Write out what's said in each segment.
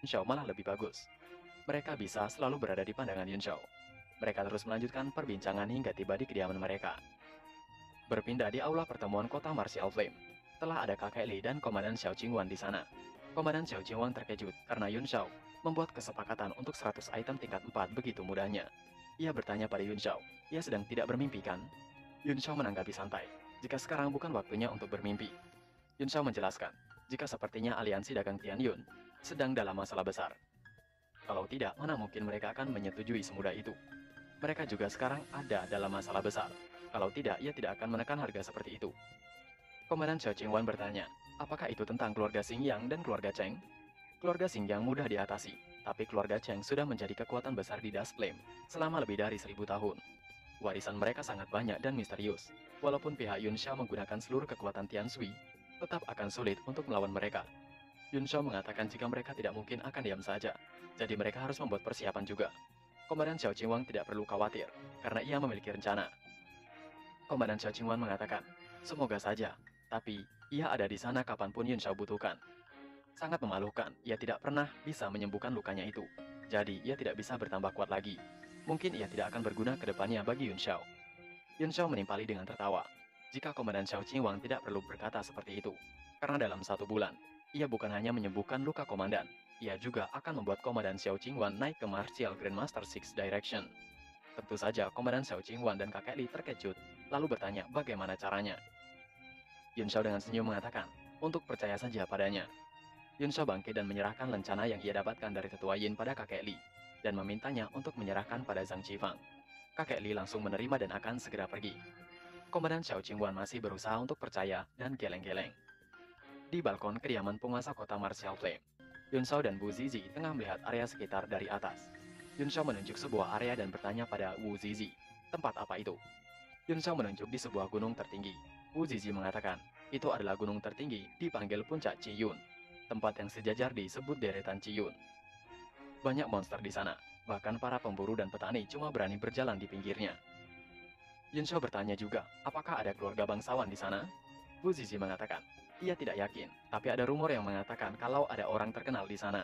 Yun Shao malah lebih bagus. Mereka bisa selalu berada di pandangan Yun Shao. Mereka terus melanjutkan perbincangan hingga tiba di kediaman mereka. Berpindah di aula pertemuan kota Martial Flame. Telah ada kakek Li dan Komandan Xiao Qingwan di sana. Komandan Xiao Qingwan terkejut karena Yun Shao membuat kesepakatan untuk 100 item tingkat 4 begitu mudahnya. Ia bertanya pada Yun Shao, ia sedang tidak bermimpi kan? Yun Shao menanggapi santai, jika sekarang bukan waktunya untuk bermimpi. Yun Shao menjelaskan, jika sepertinya aliansi dagang Tian Yun sedang dalam masalah besar. Kalau tidak, mana mungkin mereka akan menyetujui semudah itu. Mereka juga sekarang ada dalam masalah besar. Kalau tidak, ia tidak akan menekan harga seperti itu. Komandan Xiao Qingwan bertanya, apakah itu tentang keluarga Xingyang dan keluarga Cheng? Keluarga Xingyang mudah diatasi, tapi keluarga Cheng sudah menjadi kekuatan besar di Dust Flame selama lebih dari 1000 tahun. Warisan mereka sangat banyak dan misterius. Walaupun pihak Yun Shao menggunakan seluruh kekuatan Tian Sui, tetap akan sulit untuk melawan mereka. Yun Shao mengatakan jika mereka tidak mungkin akan diam saja, jadi mereka harus membuat persiapan juga. Komandan Xiao Qingwan tidak perlu khawatir, karena ia memiliki rencana. Komandan Xiao Qingwan mengatakan, semoga saja, tapi ia ada di sana kapanpun Yun Shao butuhkan. Sangat memalukan, ia tidak pernah bisa menyembuhkan lukanya itu. Jadi, ia tidak bisa bertambah kuat lagi. Mungkin ia tidak akan berguna ke depannya bagi Yun Shao. Yun Shao menimpali dengan tertawa. Jika Komandan Xiao Qingwan tidak perlu berkata seperti itu. Karena dalam 1 bulan, ia bukan hanya menyembuhkan luka Komandan, ia juga akan membuat Komandan Xiao Qingwan naik ke Martial Grandmaster Six Direction. Tentu saja Komandan Xiao Qingwan dan kakek Li terkejut, lalu bertanya bagaimana caranya. Yun Shao dengan senyum mengatakan, untuk percaya saja padanya. Yun Shao bangkit dan menyerahkan lencana yang ia dapatkan dari tetua Yin pada kakek Li, dan memintanya untuk menyerahkan pada Zhang Qifang. Kakek Li langsung menerima dan akan segera pergi. Komandan Xiao Qingwan masih berusaha untuk percaya dan geleng-geleng. Di balkon kediaman penguasa kota Martial Flame, Yun Shao dan Wu Zizi tengah melihat area sekitar dari atas. Yun Shao menunjuk sebuah area dan bertanya pada Wu Zizi, tempat apa itu? Yun Shao menunjuk di sebuah gunung tertinggi. Wu Zizi mengatakan, itu adalah gunung tertinggi dipanggil Puncak Ciyun. Tempat yang sejajar disebut deretan Ciyun. Banyak monster di sana, bahkan para pemburu dan petani cuma berani berjalan di pinggirnya. Yun Shao bertanya juga, apakah ada keluarga bangsawan di sana? Wu Zizi mengatakan, ia tidak yakin, tapi ada rumor yang mengatakan kalau ada orang terkenal di sana.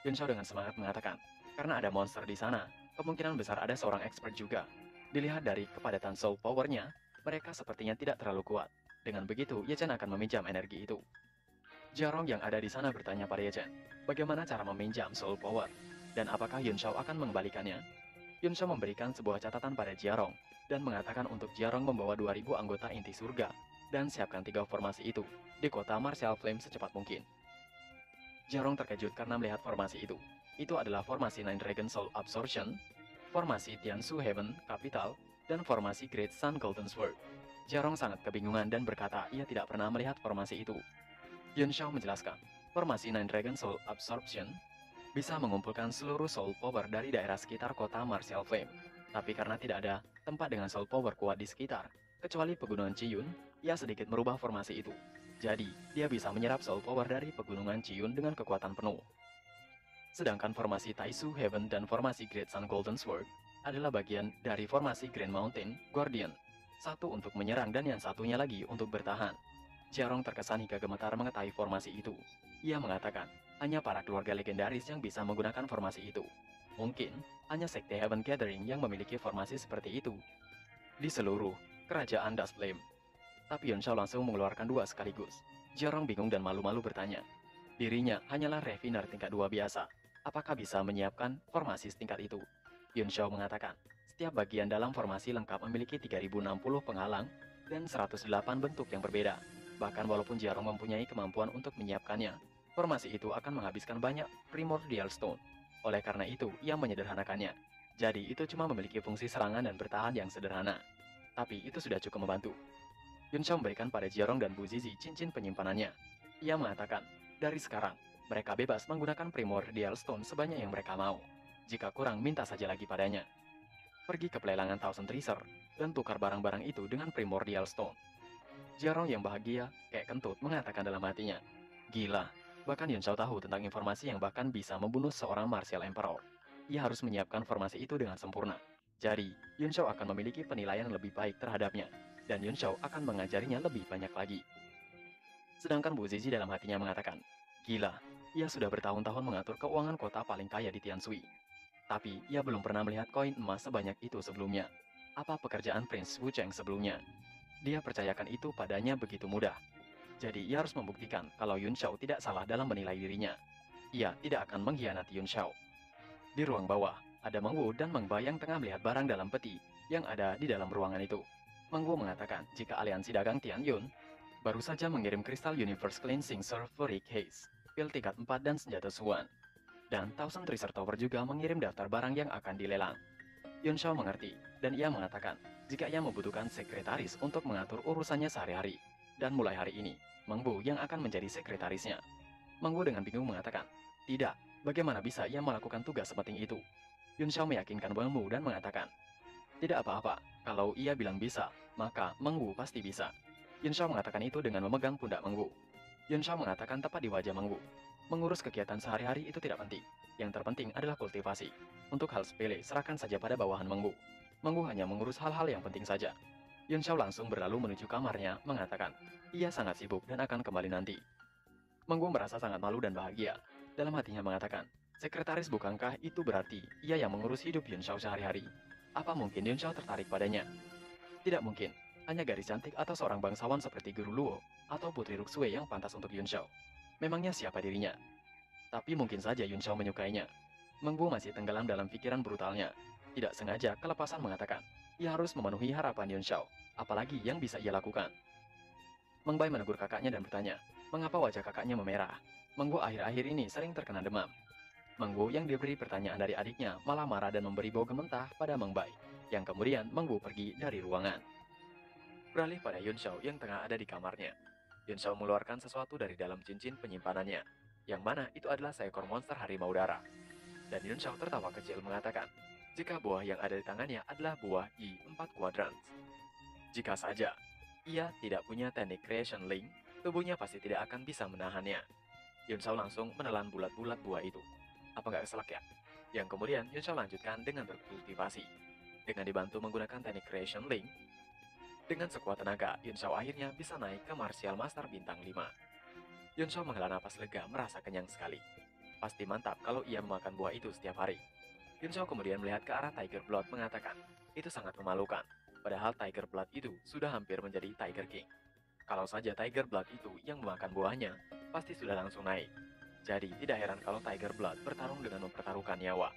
Yun Shao dengan semangat mengatakan, karena ada monster di sana, kemungkinan besar ada seorang expert juga. Dilihat dari kepadatan soul power-nya, mereka sepertinya tidak terlalu kuat. Dengan begitu, Ye Chen akan meminjam energi itu. Jiarong yang ada di sana bertanya pada Ye Chen, bagaimana cara meminjam soul power, dan apakah Yun Shao akan mengembalikannya? Yun Shao memberikan sebuah catatan pada Jiarong, dan mengatakan untuk Jiarong membawa 2000 anggota inti surga, dan siapkan 3 formasi itu, di kota Martial Flame secepat mungkin. Jiarong terkejut karena melihat formasi itu. Itu adalah formasi Nine Dragon Soul Absorption, formasi Tiansu Heaven Capital, dan formasi Great Sun Golden Sword. Jiarong sangat kebingungan dan berkata ia tidak pernah melihat formasi itu. Yun Shao menjelaskan, formasi Nine Dragon Soul Absorption bisa mengumpulkan seluruh soul power dari daerah sekitar kota Martial Flame. Tapi karena tidak ada tempat dengan soul power kuat di sekitar, kecuali pegunungan Ciyun, ia sedikit merubah formasi itu. Jadi, dia bisa menyerap soul power dari pegunungan Ciyun dengan kekuatan penuh. Sedangkan formasi Taisu Heaven dan formasi Great Sun Golden Sword adalah bagian dari formasi Grand Mountain Guardian. Satu untuk menyerang dan yang satunya lagi untuk bertahan. Jiarong terkesan hingga gemetar mengetahui formasi itu. Ia mengatakan, hanya para keluarga legendaris yang bisa menggunakan formasi itu. Mungkin, hanya Sekte Heaven Gathering yang memiliki formasi seperti itu. Di seluruh kerajaan Dust Flame. Tapi Yun Shao langsung mengeluarkan 2 sekaligus. Jiarong bingung dan malu-malu bertanya. Dirinya hanyalah refiner tingkat 2 biasa. Apakah bisa menyiapkan formasi setingkat itu? Yun Shao mengatakan, setiap bagian dalam formasi lengkap memiliki 3060 penghalang dan 108 bentuk yang berbeda. Bahkan walaupun Jiarong mempunyai kemampuan untuk menyiapkannya, formasi itu akan menghabiskan banyak Primordial Stone. Oleh karena itu, ia menyederhanakannya. Jadi itu cuma memiliki fungsi serangan dan bertahan yang sederhana. Tapi itu sudah cukup membantu. Yun Shao memberikan pada Jiarong dan Bu Zizi cincin penyimpanannya. Ia mengatakan, dari sekarang, mereka bebas menggunakan Primordial Stone sebanyak yang mereka mau. Jika kurang, minta saja lagi padanya. Pergi ke pelelangan Thousand Treasure, dan tukar barang-barang itu dengan Primordial Stone. Jiarong yang bahagia, kayak kentut, mengatakan dalam hatinya, gila, bahkan Yun Shao tahu tentang informasi yang bahkan bisa membunuh seorang Martial Emperor. Ia harus menyiapkan formasi itu dengan sempurna. Jadi, Yun Shao akan memiliki penilaian yang lebih baik terhadapnya, dan Yun Shao akan mengajarinya lebih banyak lagi. Sedangkan Bu Zizi dalam hatinya mengatakan, gila, Ia sudah bertahun-tahun mengatur keuangan kota paling kaya di Tianshui. Tapi, ia belum pernah melihat koin emas sebanyak itu sebelumnya. Apa pekerjaan Prince Wu Cheng sebelumnya? Dia percayakan itu padanya begitu mudah. Jadi, ia harus membuktikan kalau Yun Shao tidak salah dalam menilai dirinya. Ia tidak akan mengkhianati Yun Shao. Di ruang bawah, ada Meng Wu dan Meng Bai yang tengah melihat barang dalam peti yang ada di dalam ruangan itu. Meng Wu mengatakan jika aliansi dagang Tian Yun baru saja mengirim kristal Universe Cleansing Sulfuric Haze, pil tingkat 4 dan senjata Suan. Dan Thousand Treasure Tower juga mengirim daftar barang yang akan dilelang. Yun Shao mengerti, dan ia mengatakan jika ia membutuhkan sekretaris untuk mengatur urusannya sehari-hari. Dan mulai hari ini, Meng Wu yang akan menjadi sekretarisnya. Meng Wu dengan bingung mengatakan, tidak, bagaimana bisa ia melakukan tugas sepenting itu? Yun Shao meyakinkan Meng Wu dan mengatakan, tidak apa-apa, kalau ia bilang bisa, maka Meng Wu pasti bisa. Yun Shao mengatakan itu dengan memegang pundak Meng Wu. Yun Shao mengatakan tepat di wajah Meng Wu, mengurus kegiatan sehari-hari itu tidak penting. Yang terpenting adalah kultivasi. Untuk hal sepele, serahkan saja pada bawahan Meng Wu. Meng Wu hanya mengurus hal-hal yang penting saja. Yun Shao langsung berlalu menuju kamarnya, mengatakan, ia sangat sibuk dan akan kembali nanti. Meng Wu merasa sangat malu dan bahagia. Dalam hatinya mengatakan, sekretaris bukankah itu berarti ia yang mengurus hidup Yun Shao sehari-hari? Apa mungkin Yun Shao tertarik padanya? Tidak mungkin. Hanya gadis cantik atau seorang bangsawan seperti Guru Luo atau Putri Ruxue yang pantas untuk Yun Shao. Memangnya siapa dirinya? Tapi mungkin saja Yun Shao menyukainya. Meng Wu masih tenggelam dalam pikiran brutalnya. Tidak sengaja kelepasan mengatakan, ia harus memenuhi harapan Yun Shao. Apalagi yang bisa ia lakukan? Meng Bai menegur kakaknya dan bertanya, mengapa wajah kakaknya memerah? Meng Wu akhir-akhir ini sering terkena demam. Meng Wu yang diberi pertanyaan dari adiknya malah marah dan memberi bau gementah pada Meng Bai. Yang kemudian Meng Wu pergi dari ruangan. Beralih pada Yun Shao yang tengah ada di kamarnya. Yun Shao mengeluarkan sesuatu dari dalam cincin penyimpanannya, yang mana itu adalah seekor monster harimau darah. Dan Yun Shao tertawa kecil mengatakan, jika buah yang ada di tangannya adalah buah I4 Quadrants. Jika saja ia tidak punya teknik Creation Link, tubuhnya pasti tidak akan bisa menahannya. Yun Shao langsung menelan bulat-bulat buah itu. Apa nggak keselak ya? Yang kemudian Yun Shao lanjutkan dengan berkultivasi. Dengan dibantu menggunakan teknik Creation Link, dengan sekuat tenaga, Yun Shao akhirnya bisa naik ke Martial Master bintang 5. Yun Shao menghela napas lega merasa kenyang sekali. Pasti mantap kalau ia memakan buah itu setiap hari. Yun Shao kemudian melihat ke arah Tiger Blood mengatakan, itu sangat memalukan. Padahal Tiger Blood itu sudah hampir menjadi Tiger King. Kalau saja Tiger Blood itu yang memakan buahnya, pasti sudah langsung naik. Jadi tidak heran kalau Tiger Blood bertarung dengan mempertaruhkan nyawa.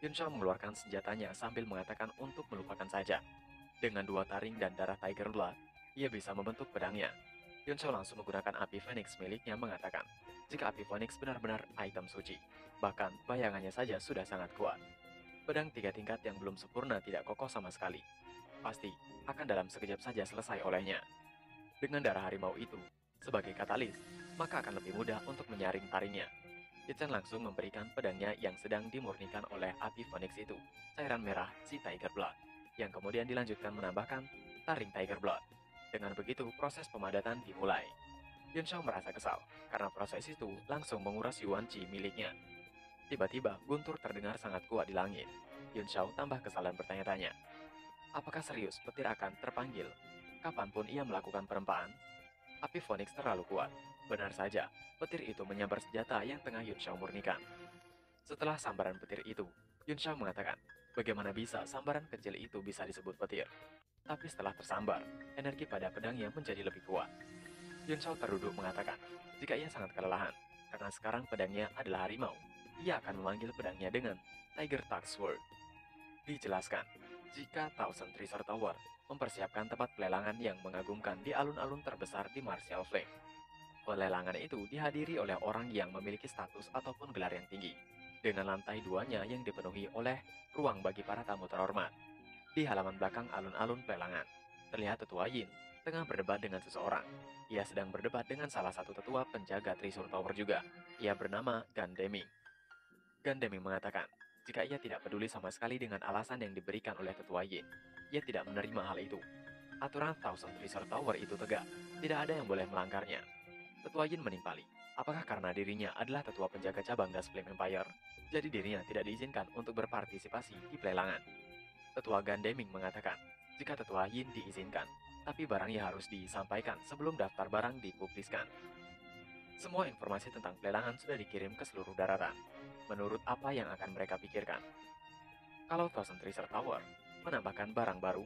Yun Shao mengeluarkan senjatanya sambil mengatakan untuk melupakan saja. Dengan 2 taring dan darah Tiger Blood, ia bisa membentuk pedangnya. Yun Shao langsung menggunakan api Phoenix miliknya mengatakan, jika api Phoenix benar-benar item suci, bahkan bayangannya saja sudah sangat kuat. Pedang 3 tingkat yang belum sempurna tidak kokoh sama sekali. Pasti akan dalam sekejap saja selesai olehnya. Dengan darah harimau itu, sebagai katalis, maka akan lebih mudah untuk menyaring taringnya. Yichen langsung memberikan pedangnya yang sedang dimurnikan oleh api Phoenix itu, cairan merah si Tiger Blood, yang kemudian dilanjutkan menambahkan taring Tiger Blood. Dengan begitu, proses pemadatan dimulai. Yun Shao merasa kesal, karena proses itu langsung menguras Yuan Qi miliknya. Tiba-tiba, guntur terdengar sangat kuat di langit. Yun Shao tambah kesal dan bertanya-tanya, apakah serius petir akan terpanggil? Kapanpun ia melakukan perempaan? Api Phoenix terlalu kuat. Benar saja, petir itu menyambar senjata yang tengah Yun Shao murnikan. Setelah sambaran petir itu, Yun Shao mengatakan, bagaimana bisa sambaran kecil itu bisa disebut petir? Tapi setelah tersambar, energi pada pedangnya menjadi lebih kuat. Yun Shao terduduk mengatakan, jika ia sangat kelelahan, karena sekarang pedangnya adalah harimau, ia akan memanggil pedangnya dengan Tiger Tusk Sword. Dijelaskan, jika Thousand Treasure Tower mempersiapkan tempat pelelangan yang mengagumkan di alun-alun terbesar di Martial Flame. Pelelangan itu dihadiri oleh orang yang memiliki status ataupun gelar yang tinggi, dengan lantai 2-nya yang dipenuhi oleh ruang bagi para tamu terhormat. Di halaman belakang alun-alun pelelangan, terlihat Tetua Yin tengah berdebat dengan seseorang. Ia sedang berdebat dengan salah satu tetua penjaga Treasure Tower juga. Ia bernama Gan Deming. Gan Deming mengatakan, jika ia tidak peduli sama sekali dengan alasan yang diberikan oleh Tetua Yin, ia tidak menerima hal itu. Aturan Thousand Treasure Tower itu tegak, tidak ada yang boleh melanggarnya. Tetua Yin menimpali, apakah karena dirinya adalah tetua penjaga cabang Das Flame Empire, jadi dirinya tidak diizinkan untuk berpartisipasi di pelelangan. Tetua Gan Deming mengatakan, jika Tetua Yin diizinkan, tapi barangnya harus disampaikan sebelum daftar barang dipubliskan. Semua informasi tentang pelelangan sudah dikirim ke seluruh daratan, menurut apa yang akan mereka pikirkan. Kalau Thousand Treasure Tower menambahkan barang baru,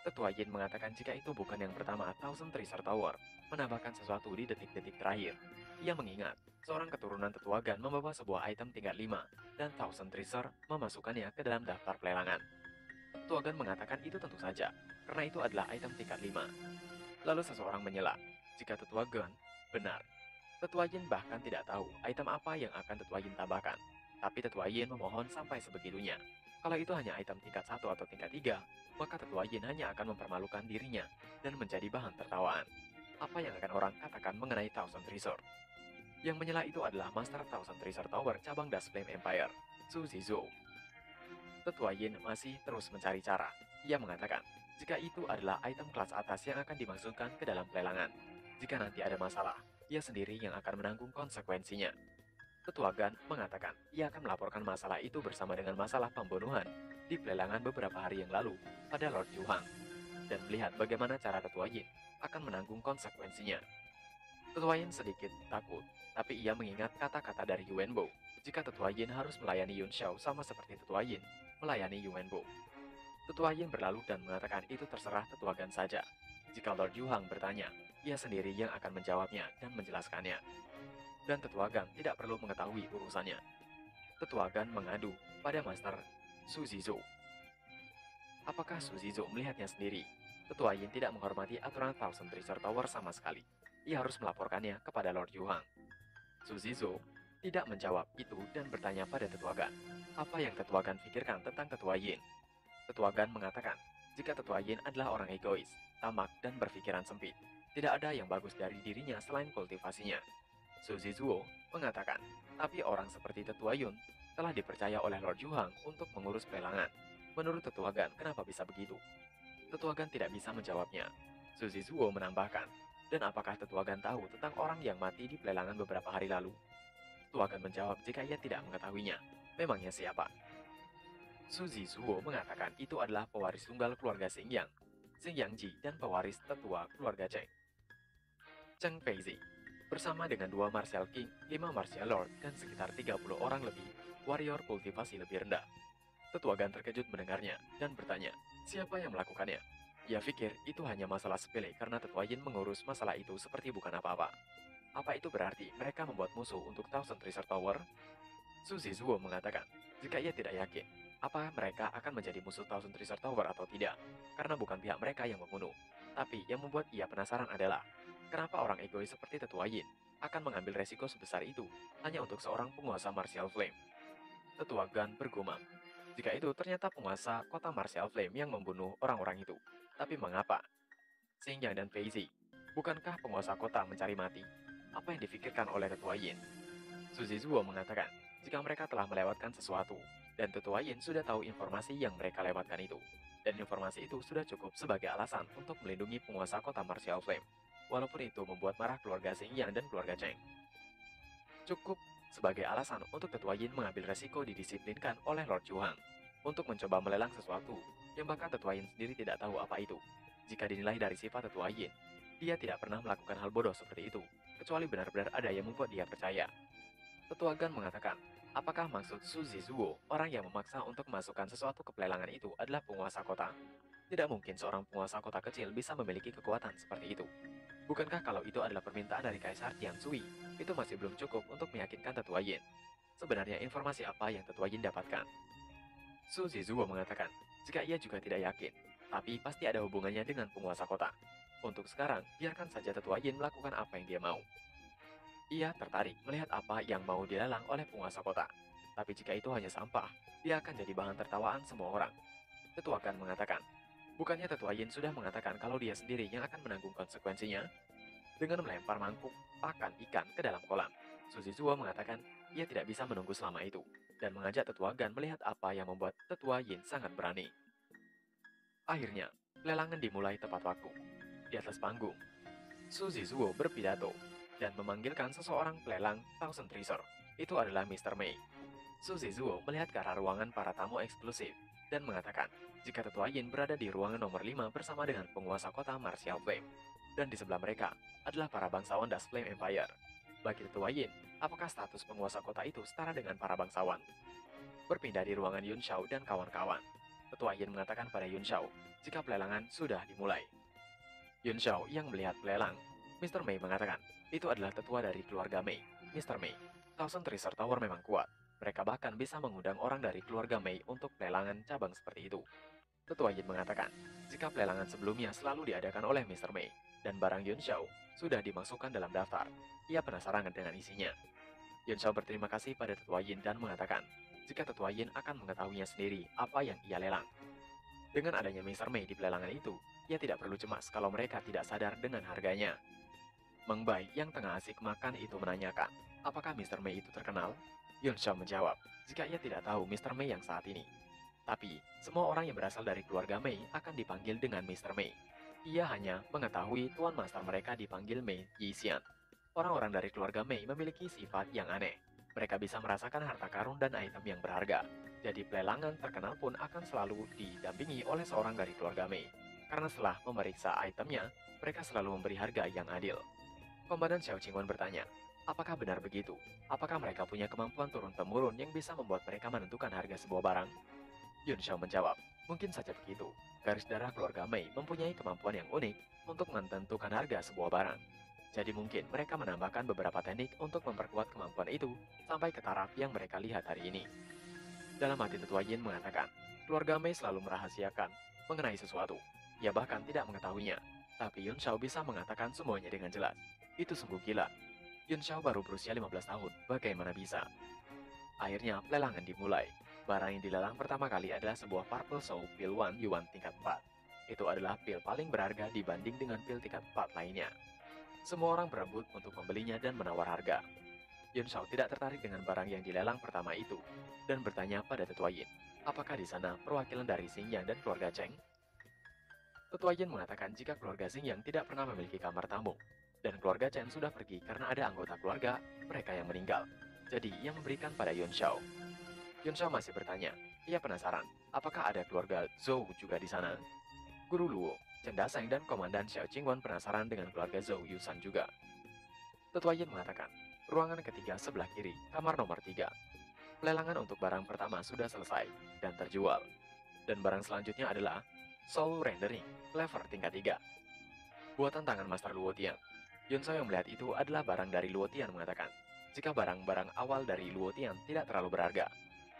Tetua Yin mengatakan jika itu bukan yang pertama Thousand Treasure Tower menambahkan sesuatu di detik-detik terakhir. Ia mengingat, seorang keturunan Tetua Gan membawa sebuah item tingkat 5 dan Thousand Treasure memasukkannya ke dalam daftar pelelangan. Tetua Gan mengatakan itu tentu saja, karena itu adalah item tingkat 5. Lalu seseorang menyela, jika Tetua Gan benar. Tetua Yin bahkan tidak tahu item apa yang akan Tetua Yin tambahkan. Tapi Tetua Yin memohon sampai sebegitunya. Kalau itu hanya item tingkat 1 atau tingkat 3, maka Tetua Yin hanya akan mempermalukan dirinya dan menjadi bahan tertawaan. Apa yang akan orang katakan mengenai Thousand Treasure? Yang menyela itu adalah Master Thousand Treasure Tower cabang Dust Flame Empire, Su Zizou. Tetua Yin masih terus mencari cara. Ia mengatakan, jika itu adalah item kelas atas yang akan dimasukkan ke dalam pelelangan. Jika nanti ada masalah, ia sendiri yang akan menanggung konsekuensinya. Tetua Gan mengatakan ia akan melaporkan masalah itu bersama dengan masalah pembunuhan di pelelangan beberapa hari yang lalu pada Lord Yuhang, dan melihat bagaimana cara Tetua Yin akan menanggung konsekuensinya. Tetua Yin sedikit takut, tapi ia mengingat kata-kata dari Yuanbo. Jika Tetua Yin harus melayani Yun Xiao sama seperti Tetua Yin melayani Yuanbo. Tetua Yin berlalu dan mengatakan itu terserah Tetua Gan saja. Jika Lord Yuhang bertanya, ia sendiri yang akan menjawabnya dan menjelaskannya. Dan Tetua Gan tidak perlu mengetahui urusannya. Tetua Gan mengadu pada Master Su Zizou. Apakah Su Zizou melihatnya sendiri? Tetua Yin tidak menghormati aturan Thousand Treasure Tower sama sekali. Ia harus melaporkannya kepada Lord Yuhang. Su Zizou tidak menjawab itu dan bertanya pada Tetua Gan. Apa yang Tetua Gan pikirkan tentang Tetua Yin? Tetua Gan mengatakan, jika Tetua Yin adalah orang egois, tamak, dan berpikiran sempit, tidak ada yang bagus dari dirinya selain kultivasinya. Su Zizou mengatakan, tapi orang seperti Tetua Yun telah dipercaya oleh Lord Yuhang untuk mengurus pelelangan. Menurut Tetua Gan, kenapa bisa begitu? Tetua Gan tidak bisa menjawabnya. Su Zizou menambahkan, dan apakah Tetua Gan tahu tentang orang yang mati di pelelangan beberapa hari lalu? Tetua Gan menjawab jika ia tidak mengetahuinya. Memangnya siapa? Su Zizou mengatakan itu adalah pewaris tunggal keluarga Xingyang, Xingyang Ji, dan pewaris tetua keluarga Cheng, Cheng Feizi. Bersama dengan 2 Martial King, 5 Martial Lord, dan sekitar 30 orang lebih, warrior kultivasi lebih rendah. Tetua Gan terkejut mendengarnya, dan bertanya, siapa yang melakukannya? Ia pikir itu hanya masalah sepele karena Tetua Yin mengurus masalah itu seperti bukan apa-apa. Apa itu berarti mereka membuat musuh untuk Thousand Treasure Tower? Su Zizou mengatakan, jika ia tidak yakin, apa mereka akan menjadi musuh Thousand Treasure Tower atau tidak, karena bukan pihak mereka yang membunuh. Tapi yang membuat ia penasaran adalah, kenapa orang egois seperti Tetua Yin akan mengambil resiko sebesar itu hanya untuk seorang penguasa Martial Flame? Tetua Gan bergumam, jika itu ternyata penguasa kota Martial Flame yang membunuh orang-orang itu. Tapi mengapa? Xingyang dan Feizi, bukankah penguasa kota mencari mati? Apa yang difikirkan oleh Tetua Yin? Su Zizou mengatakan, jika mereka telah melewatkan sesuatu, dan Tetua Yin sudah tahu informasi yang mereka lewatkan itu, dan informasi itu sudah cukup sebagai alasan untuk melindungi penguasa kota Martial Flame, walaupun itu membuat marah keluarga Xingyang dan keluarga Cheng. Cukup sebagai alasan untuk Tetua Yin mengambil resiko didisiplinkan oleh Lord Yuhang untuk mencoba melelang sesuatu yang bahkan Tetua Yin sendiri tidak tahu apa itu. Jika dinilai dari sifat Tetua Yin, dia tidak pernah melakukan hal bodoh seperti itu, kecuali benar-benar ada yang membuat dia percaya. Tetua Gan mengatakan, apakah maksud Su Zizou orang yang memaksa untuk memasukkan sesuatu ke pelelangan itu adalah penguasa kota? Tidak mungkin seorang penguasa kota kecil bisa memiliki kekuatan seperti itu. Bukankah kalau itu adalah permintaan dari Kaisar Tianshui, itu masih belum cukup untuk meyakinkan Tetua Yin? Sebenarnya informasi apa yang Tetua Yin dapatkan? Su Zizou mengatakan, jika ia juga tidak yakin, tapi pasti ada hubungannya dengan penguasa kota. Untuk sekarang, biarkan saja Tetua Yin melakukan apa yang dia mau. Ia tertarik melihat apa yang mau dilelang oleh penguasa kota. Tapi jika itu hanya sampah, dia akan jadi bahan tertawaan semua orang. Tetua Gan mengatakan, bukannya Tetua Yin sudah mengatakan kalau dia sendiri yang akan menanggung konsekuensinya? Dengan melempar mangkuk pakan ikan ke dalam kolam, Su Zizou mengatakan ia tidak bisa menunggu selama itu, dan mengajak Tetua Gan melihat apa yang membuat Tetua Yin sangat berani. Akhirnya, pelelangan dimulai tepat waktu. Di atas panggung, Su Zizou berpidato dan memanggilkan seseorang pelelang Thousand Treasure. Itu adalah Mr. Mei. Su Zizou melihat ke arah ruangan para tamu eksklusif dan mengatakan jika Tetua Yin berada di ruangan nomor 5 bersama dengan penguasa kota Martial Flame. Dan di sebelah mereka adalah para bangsawan Dust Flame Empire. Bagi Tetua Yin, apakah status penguasa kota itu setara dengan para bangsawan? Berpindah di ruangan Yun Shao dan kawan-kawan, Tetua Yin mengatakan pada Yun Shao jika pelelangan sudah dimulai. Yun Shao yang melihat pelelang, Mr. Mei mengatakan, itu adalah tetua dari keluarga Mei. Mr. Mei, Thousand Treasure Tower memang kuat. Mereka bahkan bisa mengundang orang dari keluarga Mei untuk pelelangan cabang seperti itu. Tetua Yin mengatakan, jika pelelangan sebelumnya selalu diadakan oleh Mr. Mei, dan barang Yun Shao sudah dimasukkan dalam daftar, ia penasaran dengan isinya. Yun Shao berterima kasih pada Tetua Yin dan mengatakan, jika Tetua Yin akan mengetahuinya sendiri apa yang ia lelang. Dengan adanya Mr. Mei di pelelangan itu, ia tidak perlu cemas kalau mereka tidak sadar dengan harganya. Meng Bai yang tengah asik makan itu menanyakan, apakah Mr. Mei itu terkenal? Yun Shao menjawab, jika ia tidak tahu Mr. Mei yang saat ini. Tapi, semua orang yang berasal dari keluarga Mei akan dipanggil dengan Mr. Mei. Ia hanya mengetahui Tuan Master mereka dipanggil Mei Yixian. Orang-orang dari keluarga Mei memiliki sifat yang aneh. Mereka bisa merasakan harta karun dan item yang berharga. Jadi pelelangan terkenal pun akan selalu didampingi oleh seorang dari keluarga Mei. Karena setelah memeriksa itemnya, mereka selalu memberi harga yang adil. Komandan Xiao Qingwan bertanya, apakah benar begitu? Apakah mereka punya kemampuan turun-temurun yang bisa membuat mereka menentukan harga sebuah barang? Yun Xiao menjawab, mungkin saja begitu. Garis darah keluarga Mei mempunyai kemampuan yang unik untuk menentukan harga sebuah barang. Jadi mungkin mereka menambahkan beberapa teknik untuk memperkuat kemampuan itu sampai ke taraf yang mereka lihat hari ini. Dalam hati Tetua Yin mengatakan, keluarga Mei selalu merahasiakan mengenai sesuatu. Ia bahkan tidak mengetahuinya, tapi Yun Shao bisa mengatakan semuanya dengan jelas. Itu sungguh gila. Yun Shao baru berusia 15 tahun, bagaimana bisa? Akhirnya pelelangan dimulai. Barang yang dilelang pertama kali adalah sebuah Purple Show Pil 1 Yuan tingkat 4. Itu adalah pil paling berharga dibanding dengan pil tingkat 4 lainnya. Semua orang berebut untuk membelinya dan menawar harga. Yun Shao tidak tertarik dengan barang yang dilelang pertama itu, dan bertanya pada Tetua Yin, apakah di sana perwakilan dari Xingyang dan keluarga Cheng? Tetua Yin mengatakan jika keluarga Xingyang tidak pernah memiliki kamar tamu, dan keluarga Chen sudah pergi karena ada anggota keluarga mereka yang meninggal. Jadi, ia memberikan pada Yun Shao. Yun Shao masih bertanya, ia penasaran, apakah ada keluarga Zhou juga di sana? Guru Luo, Chen Daseng dan Komandan Xiao Qingwan penasaran dengan keluarga Zhou Yusan juga. Tetua Yin mengatakan, ruangan ketiga sebelah kiri, kamar nomor 3. Pelelangan untuk barang pertama sudah selesai dan terjual. Dan barang selanjutnya adalah Soul Rendering, level tingkat 3. Buatan tangan Master Luo Tian. Yun Shao yang melihat itu adalah barang dari Luo Tian mengatakan, jika barang-barang awal dari Luo Tian tidak terlalu berharga.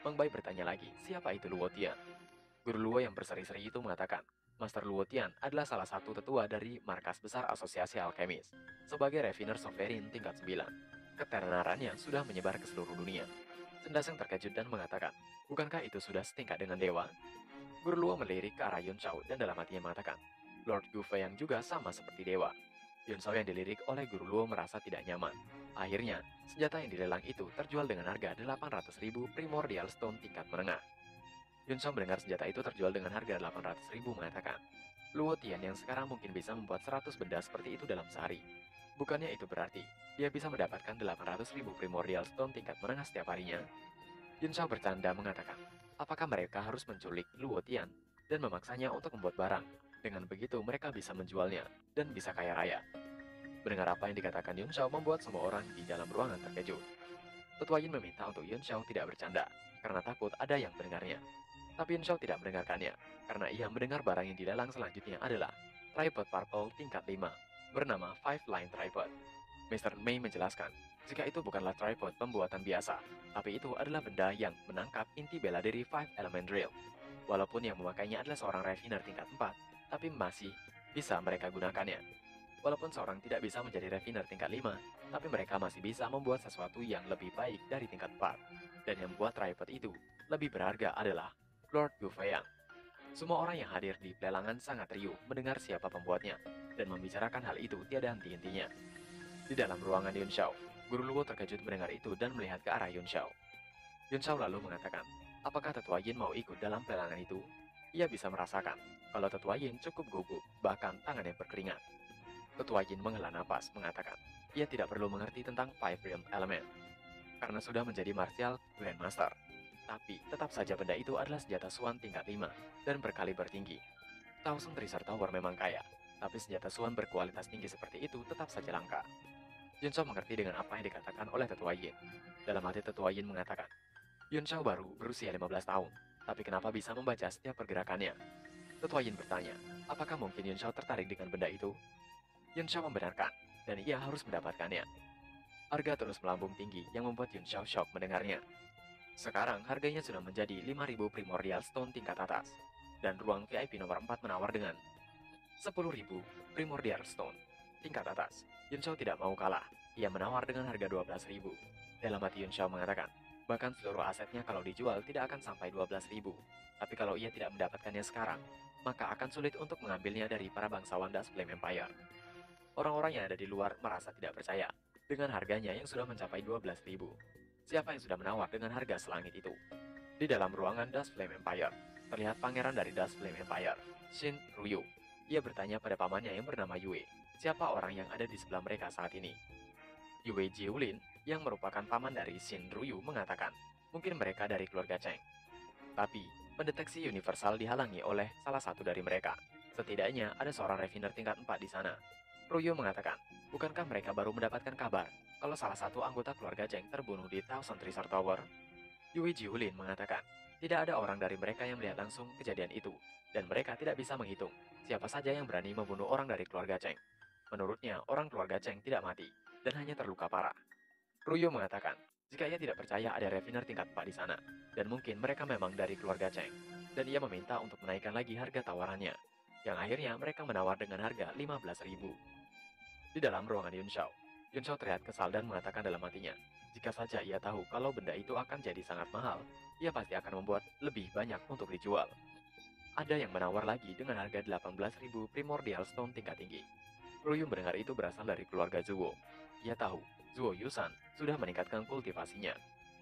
Meng Bai bertanya lagi, siapa itu Luo Tian? Guru Luo yang berseri-seri itu mengatakan, Master Luo Tian adalah salah satu tetua dari markas besar Asosiasi Alkemis, sebagai refiner sovereign tingkat 9. Ketenarannya sudah menyebar ke seluruh dunia. Sendaseng terkejut dan mengatakan, bukankah itu sudah setingkat dengan dewa? Guru Luo melirik ke arah Yun Shao dan dalam hatinya mengatakan, Lord Gu Fei yang juga sama seperti dewa. Yun Shao yang dilirik oleh Guru Luo merasa tidak nyaman. Akhirnya, senjata yang dilelang itu terjual dengan harga 800.000 Primordial Stone tingkat menengah. Yun Shao mendengar senjata itu terjual dengan harga 800.000 mengatakan, Luo Tian yang sekarang mungkin bisa membuat 100 benda seperti itu dalam sehari. Bukannya itu berarti dia bisa mendapatkan 800.000 Primordial Stone tingkat menengah setiap harinya? Yun Shao bercanda mengatakan, apakah mereka harus menculik Luo Tian dan memaksanya untuk membuat barang? Dengan begitu mereka bisa menjualnya dan bisa kaya raya. Mendengar apa yang dikatakan Yun Shao membuat semua orang di dalam ruangan terkejut. Tetua Yin meminta untuk Yun Shao tidak bercanda, karena takut ada yang mendengarnya. Tapi Yun Shao tidak mendengarkannya, karena ia mendengar barang yang dilelang selanjutnya adalah tripod purple tingkat 5, bernama Five Line Tripod. Mr. Mei menjelaskan, jika itu bukanlah tripod pembuatan biasa, tapi itu adalah benda yang menangkap inti bela diri Five Element Drill. Walaupun yang memakainya adalah seorang refiner tingkat 4, tapi masih bisa mereka gunakannya. Walaupun seorang tidak bisa menjadi refiner tingkat 5, tapi mereka masih bisa membuat sesuatu yang lebih baik dari tingkat 4. Dan yang membuat tripod itu lebih berharga adalah Lord Gu Feiang. Semua orang yang hadir di pelelangan sangat riuh mendengar siapa pembuatnya, dan membicarakan hal itu tiada henti-hentinya. Di dalam ruangan Yun Shao, Guru Luo terkejut mendengar itu dan melihat ke arah Yun Shao. Yun Shao lalu mengatakan, apakah Tetua Yin mau ikut dalam pelelangan itu? Ia bisa merasakan kalau Tetua Yin cukup gugup, bahkan tangannya berkeringat. Tetua Yin menghela napas, mengatakan, ia tidak perlu mengerti tentang Five Realm Element, karena sudah menjadi Martial Grandmaster. Tapi, tetap saja benda itu adalah senjata Swan tingkat 5, dan berkaliber tinggi. Thousand Treasure Tower memang kaya, tapi senjata Swan berkualitas tinggi seperti itu tetap saja langka. Yun Shao mengerti dengan apa yang dikatakan oleh Tetua Yin. Dalam hati Tetua Yin mengatakan, Yun Shao baru berusia 15 tahun, tapi kenapa bisa membaca setiap pergerakannya? Tetua Yin bertanya, apakah mungkin Yun Shao tertarik dengan benda itu? Yun Shao membenarkan, dan ia harus mendapatkannya. Harga terus melambung tinggi yang membuat Yun Shao shock mendengarnya. Sekarang harganya sudah menjadi 5.000 Primordial Stone tingkat atas, dan ruang VIP nomor 4 menawar dengan 10.000 Primordial Stone tingkat atas. Yun Shao tidak mau kalah, ia menawar dengan harga 12.000. Dalam hati Yun Shao mengatakan, bahkan seluruh asetnya kalau dijual tidak akan sampai 12.000. Tapi kalau ia tidak mendapatkannya sekarang, maka akan sulit untuk mengambilnya dari para bangsawan Dust Flame Empire. Orang-orang yang ada di luar merasa tidak percaya dengan harganya yang sudah mencapai 12.000. Siapa yang sudah menawar dengan harga selangit itu? Di dalam ruangan Dust Flame Empire, terlihat pangeran dari Dust Flame Empire, Shin Ryu. Ia bertanya pada pamannya yang bernama Yue, siapa orang yang ada di sebelah mereka saat ini. Yue Jiulin, yang merupakan paman dari Shin Ryu, mengatakan, mungkin mereka dari keluarga Cheng. Tapi, pendeteksi universal dihalangi oleh salah satu dari mereka. Setidaknya ada seorang refiner tingkat 4 di sana. Ryu mengatakan, bukankah mereka baru mendapatkan kabar kalau salah satu anggota keluarga Cheng terbunuh di Thousand Treasure Tower? Yue Jiulin mengatakan, tidak ada orang dari mereka yang melihat langsung kejadian itu, dan mereka tidak bisa menghitung siapa saja yang berani membunuh orang dari keluarga Cheng. Menurutnya, orang keluarga Cheng tidak mati, dan hanya terluka parah. Ryu mengatakan, jika ia tidak percaya ada refiner tingkat 4 di sana, dan mungkin mereka memang dari keluarga Cheng, dan ia meminta untuk menaikkan lagi harga tawarannya, yang akhirnya mereka menawar dengan harga 15.000. Di dalam ruangan Yun Shao terlihat kesal dan mengatakan dalam hatinya, jika saja ia tahu kalau benda itu akan jadi sangat mahal, ia pasti akan membuat lebih banyak untuk dijual. Ada yang menawar lagi dengan harga 18.000 Primordial Stone tingkat tinggi. Ryu mendengar itu berasal dari keluarga Zuo. Ia tahu, Zuo Yusan sudah meningkatkan kultivasinya.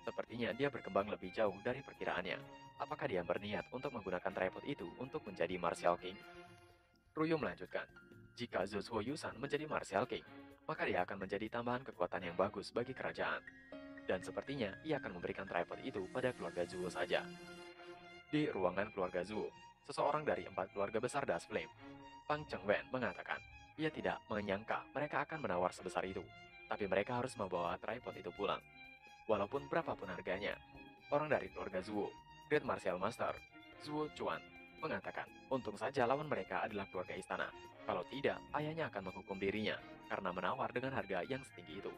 Sepertinya dia berkembang lebih jauh dari perkiraannya. Apakah dia berniat untuk menggunakan tripod itu untuk menjadi Martial King? Ryu melanjutkan, jika Zuo Yusan menjadi Martial King, maka dia akan menjadi tambahan kekuatan yang bagus bagi kerajaan. Dan sepertinya ia akan memberikan tripod itu pada keluarga Zuo saja. Di ruangan keluarga Zuo, seseorang dari 4 keluarga besar Dust Flame, Pang Chengwen, mengatakan, ia tidak menyangka mereka akan menawar sebesar itu, tapi mereka harus membawa tripod itu pulang. Walaupun berapapun harganya, orang dari keluarga Zuo, Great Martial Master, Zuo Chuan, mengatakan, untung saja lawan mereka adalah keluarga istana. Kalau tidak, ayahnya akan menghukum dirinya karena menawar dengan harga yang setinggi itu.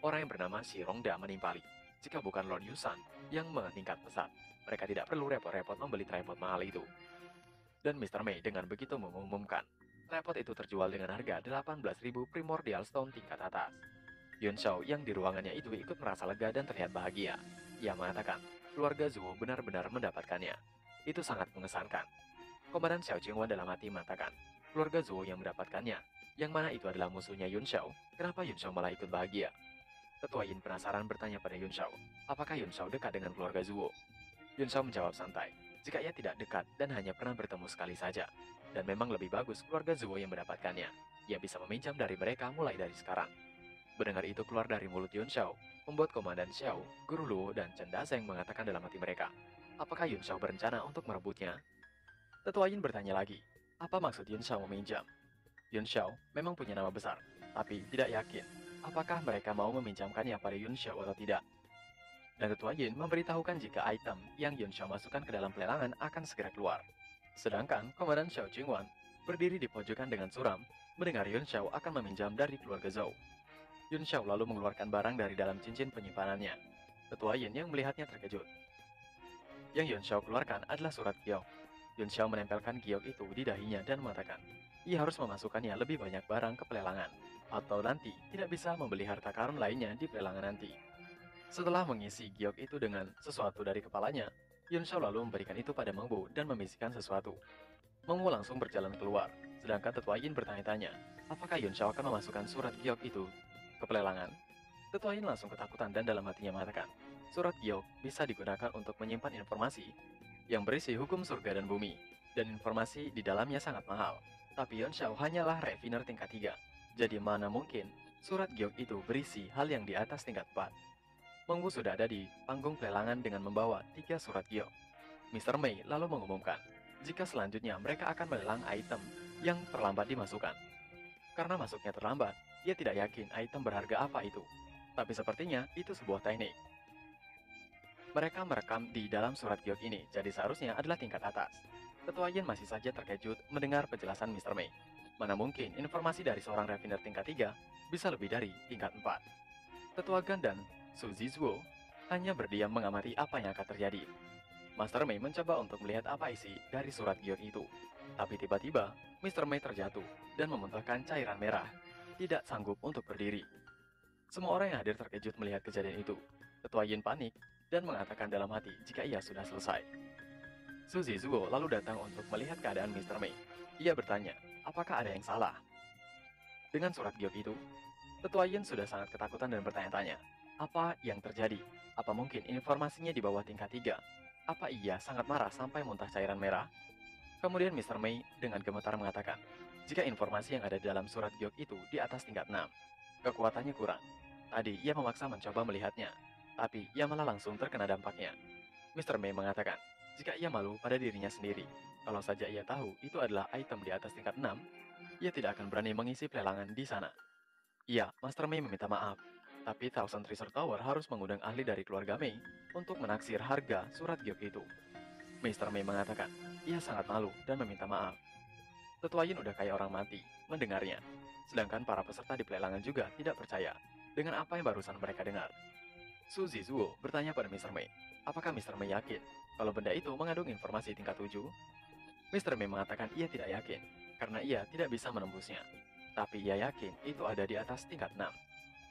Orang yang bernama Shi Rongda menimpali, jika bukan Lord Yusan yang meningkat pesat, mereka tidak perlu repot-repot membeli tripod mahal itu. Dan Mr. Mei dengan begitu mengumumkan, tripod itu terjual dengan harga 18.000 Primordial Stone tingkat atas. Yun Shao yang di ruangannya itu ikut merasa lega dan terlihat bahagia. Ia mengatakan, keluarga Zuo benar-benar mendapatkannya. Itu sangat mengesankan. Komandan Xiao Jingwan dalam hati mengatakan, keluarga Zuo yang mendapatkannya, yang mana itu adalah musuhnya Yun Shao, kenapa Yun Shao malah ikut bahagia? Tetua Yin penasaran bertanya pada Yun Shao, apakah Yun Shao dekat dengan keluarga Zuo? Yun Shao menjawab santai, jika ia tidak dekat dan hanya pernah bertemu sekali saja, dan memang lebih bagus keluarga Zuo yang mendapatkannya, ia bisa meminjam dari mereka mulai dari sekarang. Mendengar itu keluar dari mulut Yun Shao, membuat Komandan Xiao, Guru Luo, dan Chen Dazeng mengatakan dalam hati mereka, apakah Yun Shao berencana untuk merebutnya? Tetua Yin bertanya lagi, apa maksud Yun Shao meminjam? Yun Shao memang punya nama besar, tapi tidak yakin apakah mereka mau meminjamkannya pada Yun Shao atau tidak. Dan Tetua Yin memberitahukan jika item yang Yun Shao masukkan ke dalam pelelangan akan segera keluar. Sedangkan Komandan Xiao Jingwan berdiri di pojokan dengan suram, mendengar Yun Shao akan meminjam dari keluarga Zhou. Yun Shao lalu mengeluarkan barang dari dalam cincin penyimpanannya. Tetua Yin yang melihatnya terkejut. Yang Yun Shao keluarkan adalah surat giok. Yun Shao menempelkan giok itu di dahinya dan mengatakan, ia harus memasukkannya lebih banyak barang ke pelelangan, atau nanti tidak bisa membeli harta karun lainnya di pelelangan nanti. Setelah mengisi giok itu dengan sesuatu dari kepalanya, Yun Shao lalu memberikan itu pada Meng Bu dan membisikkan sesuatu. Meng Bu langsung berjalan keluar, sedangkan Tetua Yin bertanya-tanya, apakah Yun Shao akan memasukkan surat giok itu ke pelelangan? Tetua Yin langsung ketakutan dan dalam hatinya mengatakan, surat giok bisa digunakan untuk menyimpan informasi yang berisi hukum surga dan bumi, dan informasi di dalamnya sangat mahal. Tapi Yun Shao hanyalah refiner tingkat 3, jadi mana mungkin surat giok itu berisi hal yang di atas tingkat 4. Meng Bu sudah ada di panggung pelelangan dengan membawa 3 surat giok. Mr. Mei lalu mengumumkan, jika selanjutnya mereka akan melelang item yang terlambat dimasukkan. Karena masuknya terlambat, Ia tidak yakin item berharga apa itu, tapi sepertinya itu sebuah teknik. Mereka merekam di dalam surat giok ini, jadi seharusnya adalah tingkat atas. Ketua Yin masih saja terkejut mendengar penjelasan Mr. Mei. Mana mungkin informasi dari seorang refiner tingkat 3 bisa lebih dari tingkat 4. Ketua Gan dan Su Zizhuo hanya berdiam mengamati apa yang akan terjadi. Master Mei mencoba untuk melihat apa isi dari surat giok itu. Tapi tiba-tiba, Mr. Mei terjatuh dan memuntahkan cairan merah. Tidak sanggup untuk berdiri. Semua orang yang hadir terkejut melihat kejadian itu. Ketua Yin panik dan mengatakan dalam hati jika ia sudah selesai. Su Zizhuo lalu datang untuk melihat keadaan Mr. Mei. Ia bertanya, apakah ada yang salah? Dengan surat giok itu, Ketua Yin sudah sangat ketakutan dan bertanya-tanya, apa yang terjadi? Apa mungkin informasinya di bawah tingkat 3? Apa ia sangat marah sampai muntah cairan merah? Kemudian Mr. Mei dengan gemetar mengatakan, jika informasi yang ada di dalam surat giok itu di atas tingkat 6, kekuatannya kurang. Tadi ia memaksa mencoba melihatnya, tapi ia malah langsung terkena dampaknya. Mr. Mei mengatakan, jika ia malu pada dirinya sendiri, kalau saja ia tahu itu adalah item di atas tingkat 6, ia tidak akan berani mengisi pelelangan di sana. Iya, Master Mei meminta maaf, tapi Thousand Treasure Tower harus mengundang ahli dari keluarga Mei untuk menaksir harga surat giok itu. Mr. Mei mengatakan, ia sangat malu dan meminta maaf. Tetua Yin udah kayak orang mati mendengarnya, sedangkan para peserta di pelelangan juga tidak percaya dengan apa yang barusan mereka dengar. Su Zizhuo bertanya pada Mr. Mei, apakah Mr. Mei yakin kalau benda itu mengandung informasi tingkat 7? Mr. Mei mengatakan ia tidak yakin, karena ia tidak bisa menembusnya. Tapi ia yakin itu ada di atas tingkat 6.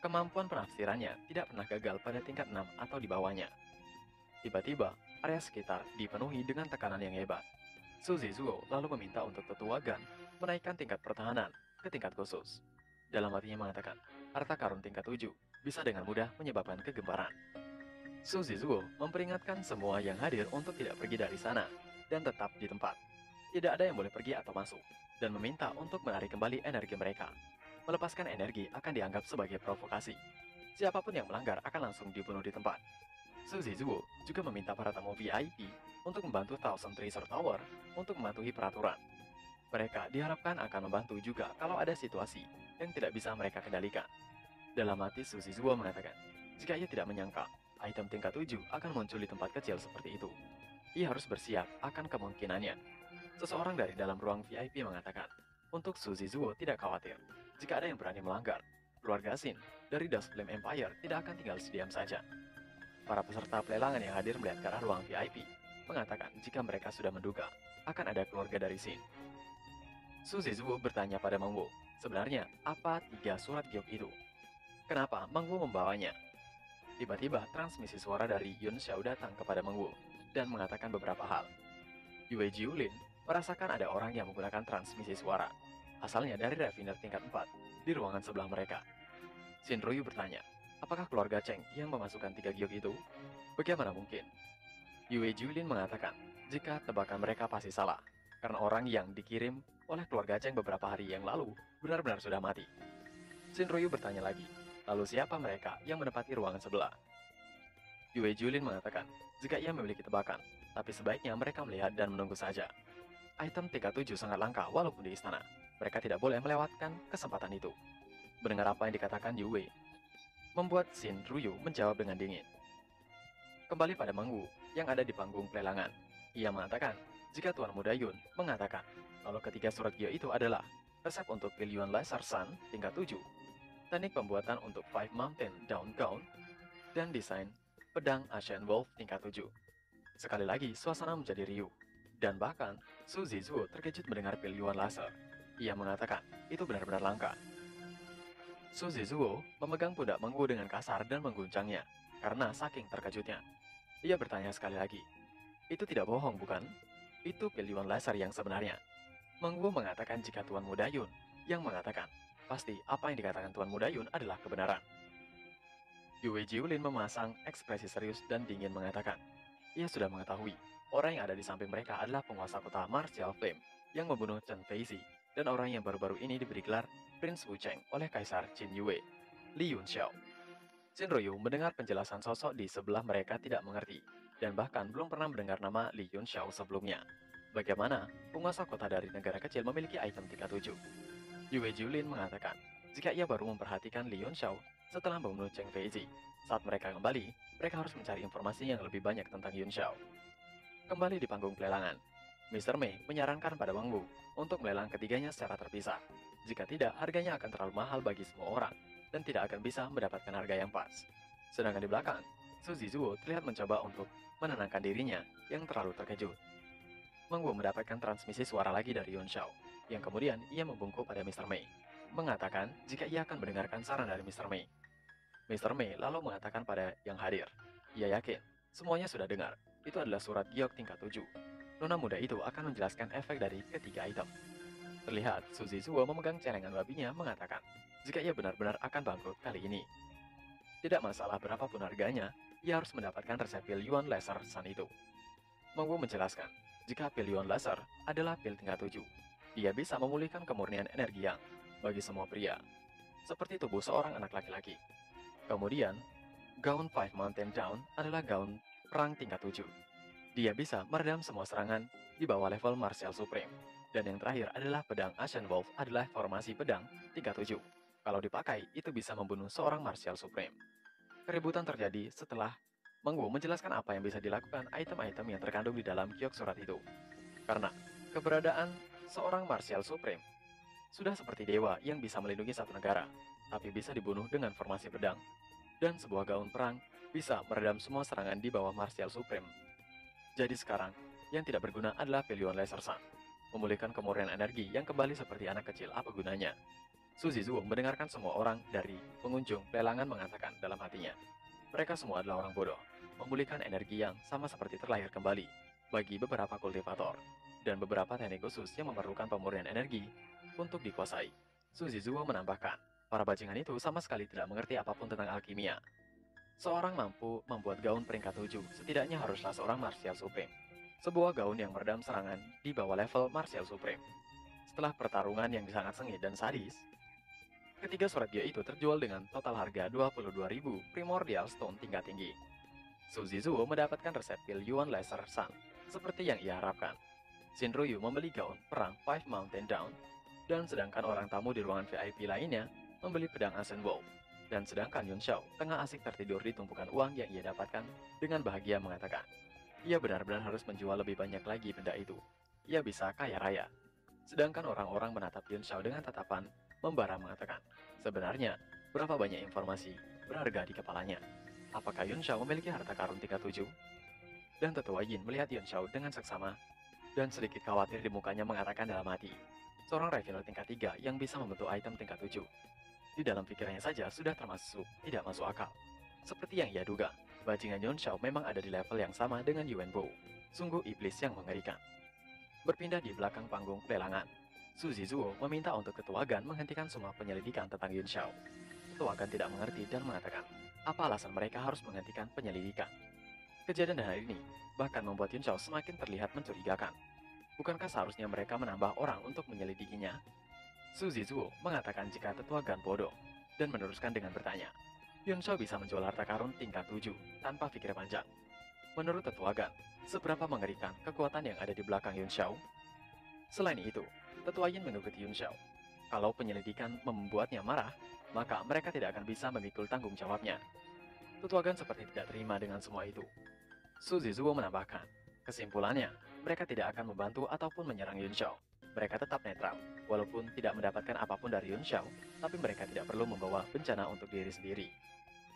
Kemampuan penafsirannya tidak pernah gagal pada tingkat 6 atau di bawahnya. Tiba-tiba, area sekitar dipenuhi dengan tekanan yang hebat. Su Zizhuo lalu meminta untuk Tetua Gan menaikkan tingkat pertahanan ke tingkat khusus. Dalam hatinya mengatakan, harta karun tingkat 7 bisa dengan mudah menyebabkan kegemparan. Su Zizhuo memperingatkan semua yang hadir untuk tidak pergi dari sana dan tetap di tempat. Tidak ada yang boleh pergi atau masuk, dan meminta untuk menarik kembali energi mereka. Melepaskan energi akan dianggap sebagai provokasi. Siapapun yang melanggar akan langsung dibunuh di tempat. Su Zizhuo juga meminta para tamu VIP untuk membantu Thousand Treasure Tower untuk mematuhi peraturan. Mereka diharapkan akan membantu juga kalau ada situasi yang tidak bisa mereka kendalikan. Dalam hati Su Zizhuo mengatakan, jika ia tidak menyangka item tingkat 7 akan muncul di tempat kecil seperti itu, ia harus bersiap akan kemungkinannya. Seseorang dari dalam ruang VIP mengatakan, untuk Su Zizhuo tidak khawatir. Jika ada yang berani melanggar, keluarga Xin dari Dust Flame Empire tidak akan tinggal diam saja. Para peserta pelelangan yang hadir melihat ke arah ruang VIP, mengatakan jika mereka sudah menduga akan ada keluarga dari Xin. Su Zizhuo bertanya pada Meng Wu, sebenarnya apa 3 surat giok itu? Kenapa Meng Wu membawanya? Tiba-tiba transmisi suara dari Yun Xiao datang kepada Meng Wu dan mengatakan beberapa hal. Yue Jiulin merasakan ada orang yang menggunakan transmisi suara, asalnya dari refiner tingkat 4, di ruangan sebelah mereka. Xin Ruyu bertanya, apakah keluarga Cheng yang memasukkan 3 giok itu? Bagaimana mungkin? Yue Jiulin mengatakan, jika tebakan mereka pasti salah, karena orang yang dikirim oleh keluarga Cheng beberapa hari yang lalu benar-benar sudah mati. Xin Ruyu bertanya lagi, lalu siapa mereka yang menempati ruangan sebelah? Yue Jiulin mengatakan, jika ia memiliki tebakan, tapi sebaiknya mereka melihat dan menunggu saja. Item tingkat 7 sangat langka walaupun di istana. Mereka tidak boleh melewatkan kesempatan itu. Mendengar apa yang dikatakan Yue, membuat Xin Ruyu menjawab dengan dingin. Kembali pada Meng Wu yang ada di panggung pelelangan. Ia mengatakan, jika Tuan Muda Yun mengatakan, kalau ketiga surat giok itu adalah resep untuk Pilihan Laser Sun tingkat 7, teknik pembuatan untuk Five Mountain Down Gown, dan desain pedang Asian Wolf tingkat 7. Sekali lagi, suasana menjadi riuh. Dan bahkan, Su Zizhuo terkejut mendengar Pilihan Laser. Ia mengatakan, itu benar-benar langka. Su Zizhuo memegang pundak Meng Wu dengan kasar dan mengguncangnya, karena saking terkejutnya. Ia bertanya sekali lagi, itu tidak bohong bukan? Itu Pilihan Laser yang sebenarnya. Meng Wu mengatakan jika Tuan Muda Yun yang mengatakan, pasti apa yang dikatakan Tuan Muda Yun adalah kebenaran. Yue Jiulin memasang ekspresi serius dan dingin mengatakan, ia sudah mengetahui orang yang ada di samping mereka adalah penguasa kota Martial Flame yang membunuh Chen Feizi dan orang yang baru-baru ini diberi gelar Prince Wu Cheng oleh Kaisar Qin Yue, Li Yunxiao. Xin Ruyu mendengar penjelasan sosok di sebelah mereka tidak mengerti dan bahkan belum pernah mendengar nama Li Yunxiao sebelumnya. Bagaimana penguasa kota dari negara kecil memiliki item tingkat 7? Yue Jiulin mengatakan, jika ia baru memperhatikan Li Yunxiao setelah membunuh Cheng Feizi. Saat mereka kembali, mereka harus mencari informasi yang lebih banyak tentang Yunxiao. Kembali di panggung pelelangan, Mr. Mei menyarankan pada Wang Wu untuk melelang ketiganya secara terpisah. Jika tidak, harganya akan terlalu mahal bagi semua orang dan tidak akan bisa mendapatkan harga yang pas. Sedangkan di belakang, Su Zhizuo terlihat mencoba untuk menenangkan dirinya yang terlalu terkejut. Wang Wu mendapatkan transmisi suara lagi dari Yunxiao, yang kemudian ia membungkuk pada Mr. Mei, mengatakan jika ia akan mendengarkan saran dari Mr. Mei. Mr. Mei lalu mengatakan pada yang hadir, ia yakin semuanya sudah dengar, itu adalah surat giok tingkat 7. Nona muda itu akan menjelaskan efek dari ketiga item. Terlihat Su Zhizuo memegang celengan babinya mengatakan jika ia benar-benar akan bangkrut kali ini. Tidak masalah berapapun harganya, ia harus mendapatkan resep pil Yuan Laser Sun itu. Wang Wu menjelaskan, jika pil Yuan Laser adalah pil tingkat 7, dia bisa memulihkan kemurnian energi yang bagi semua pria, seperti tubuh seorang anak laki-laki. Kemudian, gaun Five Mountain Down adalah gaun perang tingkat 7. Dia bisa meredam semua serangan di bawah level Martial Supreme. Dan yang terakhir adalah pedang Ashen Wolf adalah formasi pedang tingkat 7. Kalau dipakai, itu bisa membunuh seorang Martial Supreme. Keributan terjadi setelah Wang Wu menjelaskan apa yang bisa dilakukan item-item yang terkandung di dalam giok surat itu. Karena keberadaan seorang Martial Supreme sudah seperti dewa yang bisa melindungi satu negara, tapi bisa dibunuh dengan formasi pedang. Dan sebuah gaun perang bisa meredam semua serangan di bawah Martial Supreme. Jadi sekarang, yang tidak berguna adalah pil Yuan Laser Sun. Memulihkan kemurnian energi yang kembali seperti anak kecil, apa gunanya? Su Zhizuo mendengarkan semua orang dari pengunjung pelelangan mengatakan dalam hatinya, mereka semua adalah orang bodoh. Memulihkan energi yang sama seperti terlahir kembali bagi beberapa kultivator dan beberapa teknik khusus yang memerlukan pemurnian energi untuk dikuasai. Su Zhizuo menambahkan, para bajingan itu sama sekali tidak mengerti apapun tentang alkimia. Seorang mampu membuat gaun peringkat 7 setidaknya haruslah seorang Martial Supreme. Sebuah gaun yang meredam serangan di bawah level Martial Supreme. Setelah pertarungan yang sangat sengit dan sadis, ketiga surat giok itu terjual dengan total harga 22.000 Primordial Stone tingkat tinggi. Su Zhizuo mendapatkan resep pil Yuan Laser Sun, seperti yang ia harapkan. Shinryu membeli gaun perang Five Mountain Down, dan sedangkan orang tamu di ruangan VIP lainnya membeli pedang Ashen Wolf. Dan sedangkan Yunxiao tengah asik tertidur di tumpukan uang yang ia dapatkan dengan bahagia mengatakan, ia benar-benar harus menjual lebih banyak lagi benda itu. Ia bisa kaya raya. Sedangkan orang-orang menatap Yunxiao dengan tatapan membara mengatakan, sebenarnya berapa banyak informasi berharga di kepalanya. Apakah Yunxiao memiliki harta karun tingkat 7? Dan tetua Yin melihat Yunxiao dengan seksama dan sedikit khawatir di mukanya mengatakan dalam hati, seorang refiner tingkat 3 yang bisa membentuk item tingkat 7. Di dalam pikirannya saja sudah termasuk tidak masuk akal. Seperti yang ia duga, bajingan Yunxiao memang ada di level yang sama dengan Yuan Bo. Sungguh iblis yang mengerikan. Berpindah di belakang panggung pelelangan, Su Zhizuo meminta untuk Ketua Gan menghentikan semua penyelidikan tentang Yunxiao. Ketua Gan tidak mengerti dan mengatakan, apa alasan mereka harus menghentikan penyelidikan? Kejadian hari ini bahkan membuat Yunxiao semakin terlihat mencurigakan. Bukankah seharusnya mereka menambah orang untuk menyelidikinya? Su Zhizuo mengatakan jika Tetua Gan bodoh dan meneruskan dengan bertanya, Yunxiao bisa menjual harta karun tingkat 7 tanpa pikir panjang. Menurut Tetua Gan, seberapa mengerikan kekuatan yang ada di belakang Yunxiao? Selain itu, Tetua Yin mengikuti Yunxiao. Kalau penyelidikan membuatnya marah, maka mereka tidak akan bisa memikul tanggung jawabnya. Tetua Gan seperti tidak terima dengan semua itu. Su Zhizuo menambahkan, kesimpulannya, mereka tidak akan membantu ataupun menyerang Yunxiao. Mereka tetap netral, walaupun tidak mendapatkan apapun dari Yunxiao, tapi mereka tidak perlu membawa bencana untuk diri sendiri.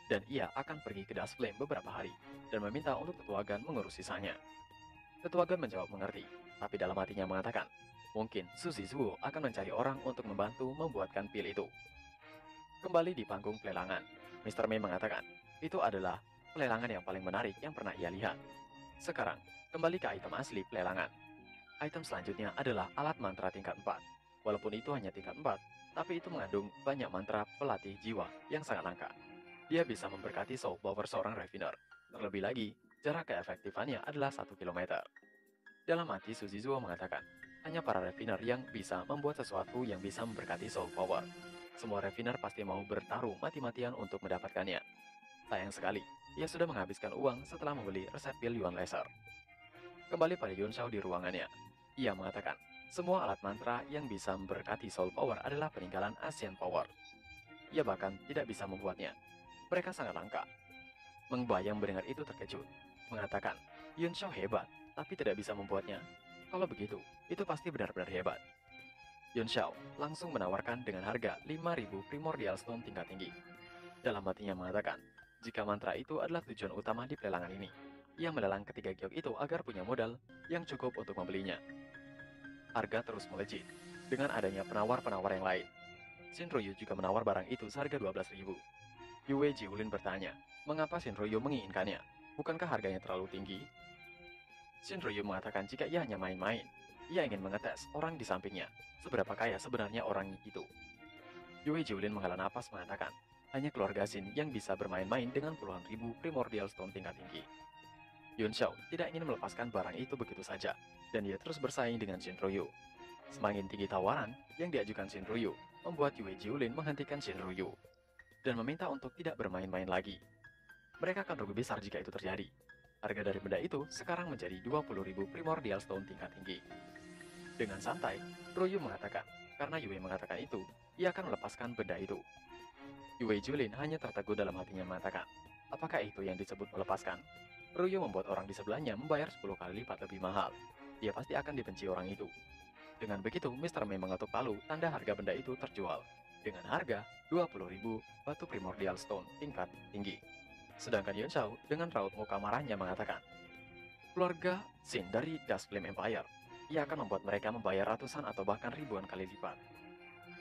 Dan ia akan pergi ke Dust Flame beberapa hari, dan meminta untuk Tetua Gan mengurus sisanya. Tetua Gan menjawab mengerti, tapi dalam hatinya mengatakan, mungkin Su Zhizuo akan mencari orang untuk membantu membuatkan pil itu. Kembali di panggung pelelangan, Mr. Mei mengatakan, itu adalah pelelangan yang paling menarik yang pernah ia lihat. Sekarang, kembali ke item asli pelelangan. Item selanjutnya adalah alat mantra tingkat 4. Walaupun itu hanya tingkat 4, tapi itu mengandung banyak mantra pelatih jiwa yang sangat langka. Dia bisa memberkati soul power seorang refiner. Terlebih lagi, jarak keefektifannya adalah 1 km. Dalam hati Su Zhizuo mengatakan, hanya para refiner yang bisa membuat sesuatu yang bisa memberkati soul power. Semua refiner pasti mau bertarung mati-matian untuk mendapatkannya. Sayang sekali, ia sudah menghabiskan uang setelah membeli resep pil Yuan Laser. Kembali pada Yunxiao di ruangannya, ia mengatakan, semua alat mantra yang bisa memberkati soul power adalah peninggalan Asian Power. ia bahkan tidak bisa membuatnya. Mereka sangat langka. Meng Ba yang mendengar itu terkejut, mengatakan, Yun Xiao hebat, tapi tidak bisa membuatnya. Kalau begitu, itu pasti benar-benar hebat. Yun Xiao langsung menawarkan dengan harga 5.000 primordial stone tingkat tinggi. Dalam hatinya mengatakan, jika mantra itu adalah tujuan utama di pelelangan ini, ia melelang ketiga giok itu agar punya modal yang cukup untuk membelinya. Harga terus melejit, dengan adanya penawar-penawar yang lain. Shinryu juga menawar barang itu seharga 12.000. Yue Jiulin bertanya, mengapa Shinryu menginginkannya? Bukankah harganya terlalu tinggi? Shinryu mengatakan jika ia hanya main-main, ia ingin mengetes orang di sampingnya, seberapa kaya sebenarnya orang itu. Yue Jiulin menghela napas mengatakan, hanya keluarga Shin yang bisa bermain-main dengan puluhan ribu primordial stone tingkat tinggi. Yun Xiao tidak ingin melepaskan barang itu begitu saja, dan dia terus bersaing dengan Shinryu. Semakin tinggi tawaran yang diajukan Shinryu, membuat Yue Jiulin menghentikan Shinryu dan meminta untuk tidak bermain-main lagi. Mereka akan rugi besar jika itu terjadi. Harga dari benda itu sekarang menjadi 20.000 primordial stone tingkat tinggi. Dengan santai, Ryu mengatakan, karena Yue mengatakan itu, ia akan melepaskan benda itu. Yue Julin hanya tertegun dalam hatinya mengatakan, apakah itu yang disebut melepaskan? Ryu membuat orang di sebelahnya membayar 10 kali lipat lebih mahal. Dia pasti akan dibenci orang itu. Dengan begitu, Mr. Mei mengetuk palu tanda harga benda itu terjual dengan harga 20.000 batu primordial stone tingkat tinggi. Sedangkan Yun Xiao dengan raut muka marahnya mengatakan, keluarga Shin dari Dust Flame Empire, ia akan membuat mereka membayar ratusan atau bahkan ribuan kali lipat.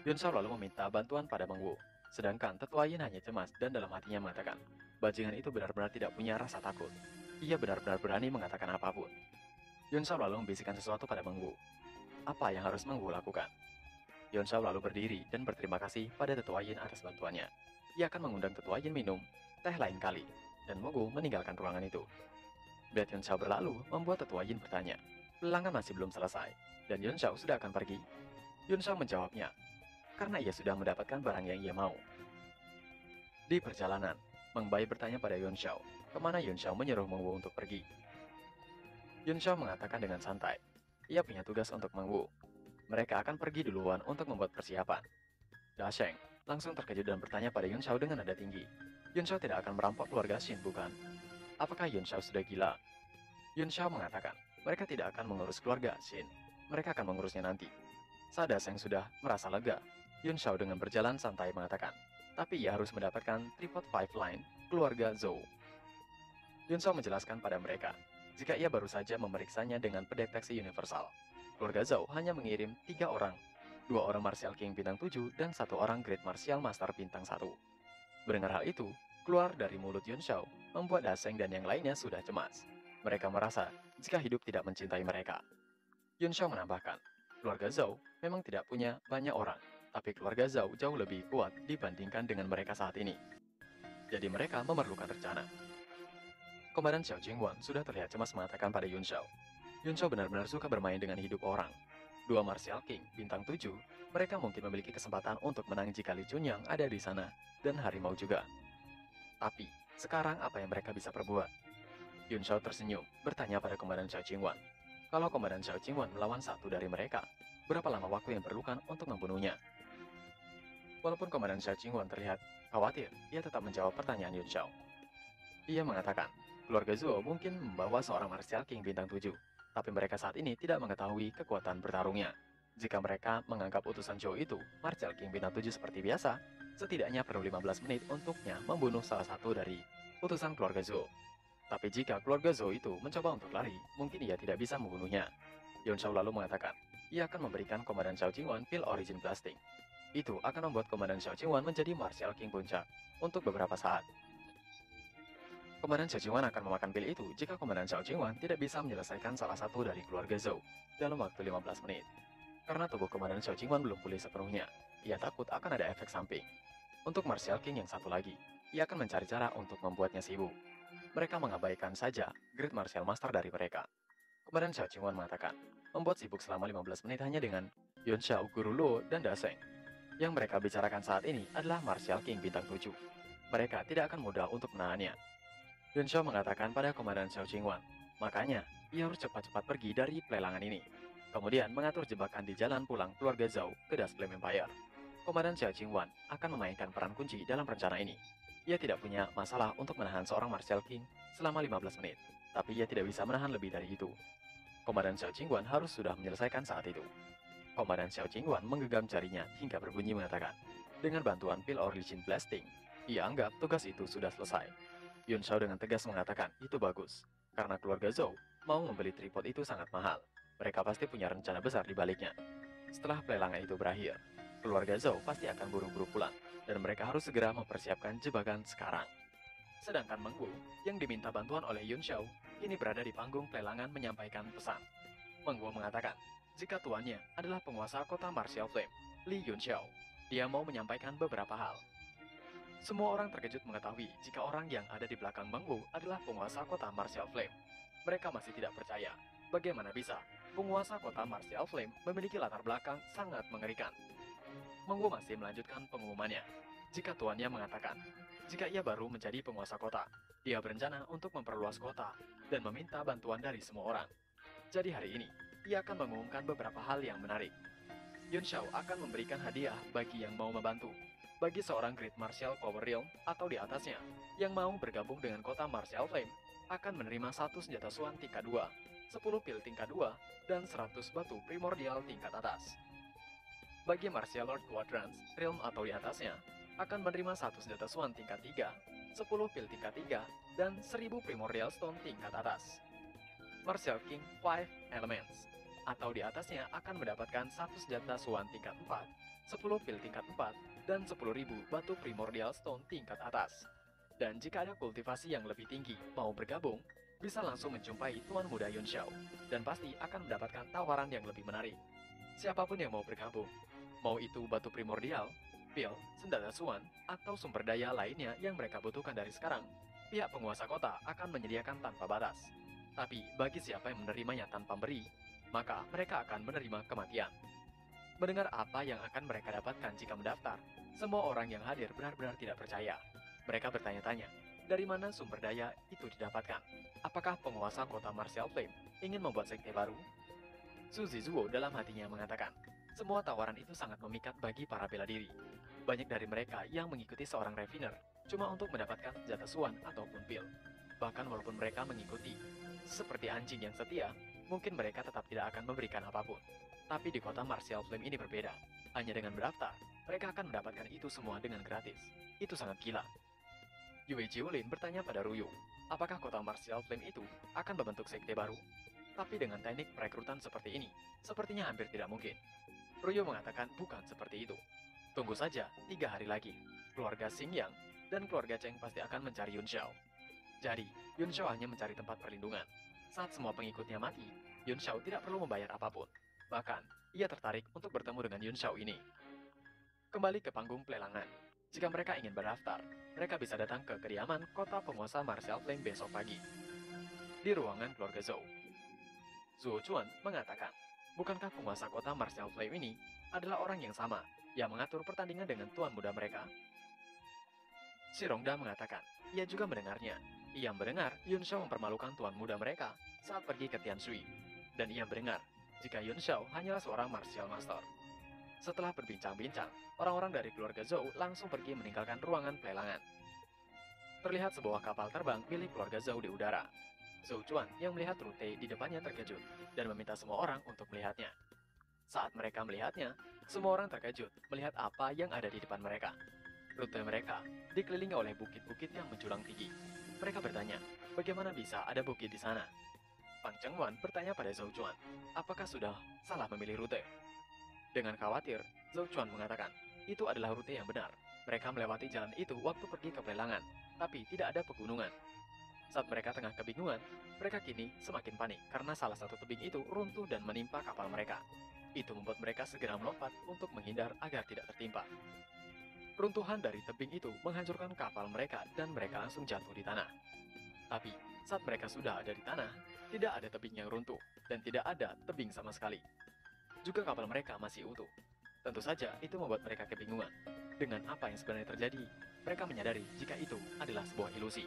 Yun Xiao lalu meminta bantuan pada Meng Wu, sedangkan Tetua Yin hanya cemas dan dalam hatinya mengatakan, bajingan itu benar-benar tidak punya rasa takut. Ia benar-benar berani mengatakan apapun. Yun Xiao lalu membisikkan sesuatu pada Meng Wu. Apa yang harus Meng Wu lakukan? Yun Xiao lalu berdiri dan berterima kasih pada Tetua Yin atas bantuannya. Ia akan mengundang Tetua Yin minum teh lain kali, dan Meng Wu meninggalkan ruangan itu. Melihat Yun Xiao berlalu, membuat Tetua Yin bertanya, pelanggan masih belum selesai, dan Yun Xiao sudah akan pergi. Yun Xiao menjawabnya, karena ia sudah mendapatkan barang yang ia mau. Di perjalanan, Meng Bai bertanya pada Yun Xiao, kemana Yun Xiao menyuruh Meng Wu untuk pergi. Yun Xiao mengatakan dengan santai, ia punya tugas untuk Meng Wu. Mereka akan pergi duluan untuk membuat persiapan. Da Sheng langsung terkejut dan bertanya pada Yun Xiao dengan nada tinggi. Yun Xiao tidak akan merampok keluarga Shin, bukan? Apakah Yun Xiao sudah gila? Yun Xiao mengatakan, mereka tidak akan mengurus keluarga Shin. Mereka akan mengurusnya nanti. Saat Da Sheng sudah merasa lega, Yun Xiao dengan berjalan santai mengatakan, tapi ia harus mendapatkan tripod 5 line keluarga Zhou. Yun Xiao menjelaskan pada mereka, jika ia baru saja memeriksanya dengan pendeteksi universal. Keluarga Zhou hanya mengirim 3 orang, 2 orang Martial King bintang 7 dan 1 orang Great Martial Master bintang 1. Mendengar hal itu, keluar dari mulut Yun Xiao, membuat Da Sheng dan yang lainnya sudah cemas. Mereka merasa jika hidup tidak mencintai mereka. Yun Xiao menambahkan, keluarga Zhou memang tidak punya banyak orang, tapi keluarga Zhou jauh lebih kuat dibandingkan dengan mereka saat ini. Jadi mereka memerlukan rencana. Komandan Xiao Jingwan sudah terlihat cemas mengatakan pada Yun Xiao, Yun Xiao benar-benar suka bermain dengan hidup orang. 2 Martial King bintang 7, mereka mungkin memiliki kesempatan untuk menang jika Li Chunyang ada di sana, dan harimau juga. Tapi, sekarang apa yang mereka bisa perbuat? Yun Xiao tersenyum, bertanya pada Komandan Xiao Jingwan. Kalau Komandan Xiao Jingwan melawan satu dari mereka, berapa lama waktu yang diperlukan untuk membunuhnya? Walaupun Komandan Xiao Jingwan terlihat khawatir, ia tetap menjawab pertanyaan Yun Xiao. Ia mengatakan, keluarga Zhou mungkin membawa seorang Martial King bintang 7, tapi mereka saat ini tidak mengetahui kekuatan bertarungnya. Jika mereka menganggap utusan Zhou itu Martial King bintang 7 seperti biasa, setidaknya perlu 15 menit untuknya membunuh salah satu dari utusan keluarga Zhou. Tapi jika keluarga Zhou itu mencoba untuk lari, mungkin ia tidak bisa membunuhnya. Yun Xiao lalu mengatakan, ia akan memberikan Komandan Xiao Jingwan pil Origin Blasting. Itu akan membuat Komandan Xiao Jingwan menjadi Martial King puncak untuk beberapa saat. Komandan Xiao Jingwan akan memakan pil itu jika Komandan Xiao Jingwan tidak bisa menyelesaikan salah satu dari keluarga Zhou dalam waktu 15 menit. Karena tubuh Komandan Xiao Jingwan belum pulih sepenuhnya, ia takut akan ada efek samping. Untuk Martial King yang satu lagi, ia akan mencari cara untuk membuatnya sibuk. Mereka mengabaikan saja Great Martial Master dari mereka. Komandan Xiao Jingwan mengatakan, membuat sibuk selama 15 menit hanya dengan Yun Xiao, Guru Luo, dan Da Sheng. Yang mereka bicarakan saat ini adalah Martial King bintang 7. Mereka tidak akan mudah untuk menahannya. Yun Xiao mengatakan pada Komandan Xiao Jingwan, makanya ia harus cepat-cepat pergi dari pelelangan ini. Kemudian mengatur jebakan di jalan pulang keluarga Zhou ke Dust Flame Empire. Komandan Xiao Qingwan akan memainkan peran kunci dalam rencana ini. Ia tidak punya masalah untuk menahan seorang Martial King selama 15 menit, tapi ia tidak bisa menahan lebih dari itu. Komandan Xiao Qingwan harus sudah menyelesaikan saat itu. Komandan Xiao Qingwan menggenggam jarinya hingga berbunyi mengatakan, dengan bantuan Pil or Lichin Blasting, ia anggap tugas itu sudah selesai. Yun Shao dengan tegas mengatakan, itu bagus, karena keluarga Zhou mau membeli tripod itu sangat mahal. Mereka pasti punya rencana besar di baliknya. Setelah pelelangan itu berakhir, keluarga Zhou pasti akan buru-buru pulang, dan mereka harus segera mempersiapkan jebakan sekarang. Sedangkan Meng Wu, yang diminta bantuan oleh Yun Shao, kini berada di panggung pelelangan menyampaikan pesan. Meng Wu mengatakan, jika tuannya adalah penguasa kota Martial Flame, Li Yun Xiao, dia mau menyampaikan beberapa hal. Semua orang terkejut mengetahui jika orang yang ada di belakang Meng Wu adalah penguasa kota Martial Flame. Mereka masih tidak percaya, bagaimana bisa penguasa kota Martial Flame memiliki latar belakang sangat mengerikan. Meng Wu masih melanjutkan pengumumannya. Jika tuannya mengatakan, jika ia baru menjadi penguasa kota, dia berencana untuk memperluas kota dan meminta bantuan dari semua orang. Jadi hari ini, ia akan mengumumkan beberapa hal yang menarik. Yun Shao akan memberikan hadiah bagi yang mau membantu. Bagi seorang Great Martial Power Realm atau di atasnya, yang mau bergabung dengan kota Martial Flame, akan menerima 1 senjata suan tingkat 2, 10 pil tingkat 2, dan 100 batu primordial tingkat atas. Bagi Martial Lord Quadrants, Realm atau di atasnya, akan menerima 1 senjata suan tingkat 3, 10 pil tingkat 3, dan 1000 primordial stone tingkat atas. Martial King 5 Elements, atau di atasnya akan mendapatkan 1 senjata suan tingkat 4, 10 pil tingkat 4, dan 10.000 batu primordial stone tingkat atas. Dan jika ada kultivasi yang lebih tinggi mau bergabung, bisa langsung menjumpai Tuan Muda Yun Shao, dan pasti akan mendapatkan tawaran yang lebih menarik. Siapapun yang mau bergabung, mau itu batu primordial, pil, senjata suan, atau sumber daya lainnya yang mereka butuhkan dari sekarang, pihak penguasa kota akan menyediakan tanpa batas. Tapi bagi siapa yang menerimanya tanpa beri, maka mereka akan menerima kematian. Mendengar apa yang akan mereka dapatkan jika mendaftar, semua orang yang hadir benar-benar tidak percaya. Mereka bertanya-tanya, dari mana sumber daya itu didapatkan? Apakah penguasa kota Martial Flame ingin membuat sekte baru? Su Zhizuo dalam hatinya mengatakan, semua tawaran itu sangat memikat bagi para bela diri. Banyak dari mereka yang mengikuti seorang refiner cuma untuk mendapatkan senjata suan ataupun pil. Bahkan walaupun mereka mengikuti seperti anjing yang setia, mungkin mereka tetap tidak akan memberikan apapun. Tapi di kota Martial Flame ini berbeda. Hanya dengan mendaftar, mereka akan mendapatkan itu semua dengan gratis. Itu sangat gila. Yue Jiulin bertanya pada Ruyu, apakah kota Martial Flame itu akan membentuk sekte baru? Tapi dengan teknik perekrutan seperti ini, sepertinya hampir tidak mungkin. Ruyu mengatakan bukan seperti itu. Tunggu saja, 3 hari lagi. Keluarga Xingyang dan keluarga Cheng pasti akan mencari Yun Shao. Jadi, Yun Shao hanya mencari tempat perlindungan. Saat semua pengikutnya mati, Yun Shao tidak perlu membayar apapun. Bahkan, ia tertarik untuk bertemu dengan Yun Shao ini. Kembali ke panggung pelelangan. Jika mereka ingin berdaftar, mereka bisa datang ke kediaman kota penguasa Martial Flame besok pagi. Di ruangan keluarga Zhou, Zhou Chuan mengatakan, bukankah penguasa kota Martial Flame ini adalah orang yang sama yang mengatur pertandingan dengan tuan muda mereka? Si Rongda mengatakan, ia juga mendengarnya. Ia mendengar Yun Shao mempermalukan tuan muda mereka saat pergi ke Tianshui. Dan ia mendengar jika Yun Shao hanyalah seorang martial master. Setelah berbincang-bincang, orang-orang dari keluarga Zhou langsung pergi meninggalkan ruangan pelelangan. Terlihat sebuah kapal terbang milik keluarga Zhou di udara. Zhou Chuan yang melihat rute di depannya terkejut dan meminta semua orang untuk melihatnya. Saat mereka melihatnya, semua orang terkejut melihat apa yang ada di depan mereka. Rute mereka dikelilingi oleh bukit-bukit yang menjulang tinggi. Mereka bertanya, bagaimana bisa ada bukit di sana? Pang Chengwan bertanya pada Zhou Chuan, apakah sudah salah memilih rute? Dengan khawatir, Zhou Chuan mengatakan, itu adalah rute yang benar. Mereka melewati jalan itu waktu pergi ke pelelangan, tapi tidak ada pegunungan. Saat mereka tengah kebingungan, mereka kini semakin panik karena salah satu tebing itu runtuh dan menimpa kapal mereka. Itu membuat mereka segera melompat untuk menghindar agar tidak tertimpa. Runtuhan dari tebing itu menghancurkan kapal mereka dan mereka langsung jatuh di tanah. Tapi, saat mereka sudah ada di tanah, tidak ada tebing yang runtuh dan tidak ada tebing sama sekali. Juga kapal mereka masih utuh. Tentu saja itu membuat mereka kebingungan. Dengan apa yang sebenarnya terjadi, mereka menyadari jika itu adalah sebuah ilusi.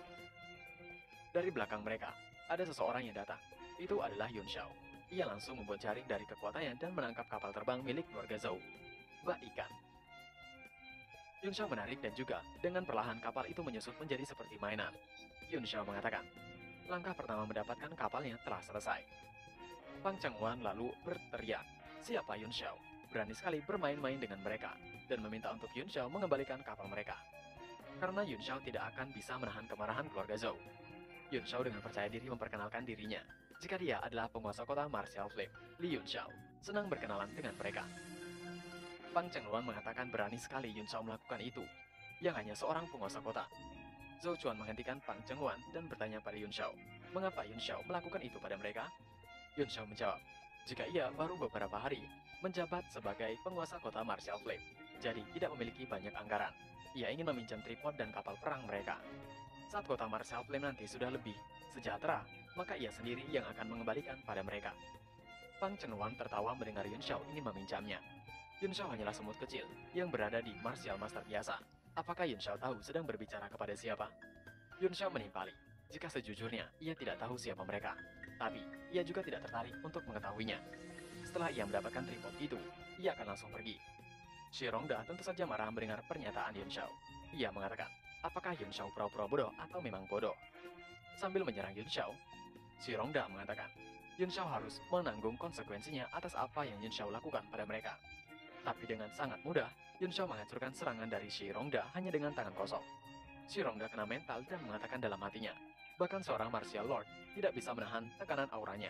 Dari belakang mereka, ada seseorang yang datang. Itu adalah Yun Shao. Ia langsung membuat jaring dari kekuatannya dan menangkap kapal terbang milik keluarga Zhou. Bak ikan. Yun Xiao menarik dan juga dengan perlahan kapal itu menyusut menjadi seperti mainan. Yun Xiao mengatakan, langkah pertama mendapatkan kapalnya telah selesai. Pang Chengwan lalu berteriak, siapa Yun Xiao? Berani sekali bermain-main dengan mereka, dan meminta untuk Yun Xiao mengembalikan kapal mereka. Karena Yun Xiao tidak akan bisa menahan kemarahan keluarga Zhou. Yun Xiao dengan percaya diri memperkenalkan dirinya, jika dia adalah penguasa kota Martial Flame, Li Yun Xiao, senang berkenalan dengan mereka. Pang Chengluan mengatakan berani sekali Yun Xiao melakukan itu, yang hanya seorang penguasa kota. Zhou Chuan menghentikan Pang Chengluan dan bertanya pada Yun Xiao, mengapa Yun Xiao melakukan itu pada mereka? Yun Xiao menjawab, jika ia baru beberapa hari menjabat sebagai penguasa kota Martial Flame, jadi tidak memiliki banyak anggaran. Ia ingin meminjam tripod dan kapal perang mereka. Saat kota Martial Flame nanti sudah lebih sejahtera, maka ia sendiri yang akan mengembalikan pada mereka. Pang Chengluan tertawa mendengar Yun Xiao ingin meminjamnya. Yun Xiao hanyalah semut kecil yang berada di Martial Master biasa. Apakah Yun Xiao tahu sedang berbicara kepada siapa? Yun Xiao menimpali, jika sejujurnya ia tidak tahu siapa mereka. Tapi, ia juga tidak tertarik untuk mengetahuinya. Setelah ia mendapatkan tripod itu, ia akan langsung pergi. Shi Rongda tentu saja marah mendengar pernyataan Yun Xiao. Ia mengatakan, apakah Yun Xiao pura-pura bodoh atau memang bodoh? Sambil menyerang Yun Xiao, Shi Rongda mengatakan, Yun Xiao harus menanggung konsekuensinya atas apa yang Yun Xiao lakukan pada mereka. Tapi dengan sangat mudah, Yun Xiao menghancurkan serangan dari Shi Rongda hanya dengan tangan kosong. Shi Rongda kena mental dan mengatakan dalam hatinya, bahkan seorang Martial Lord tidak bisa menahan tekanan auranya.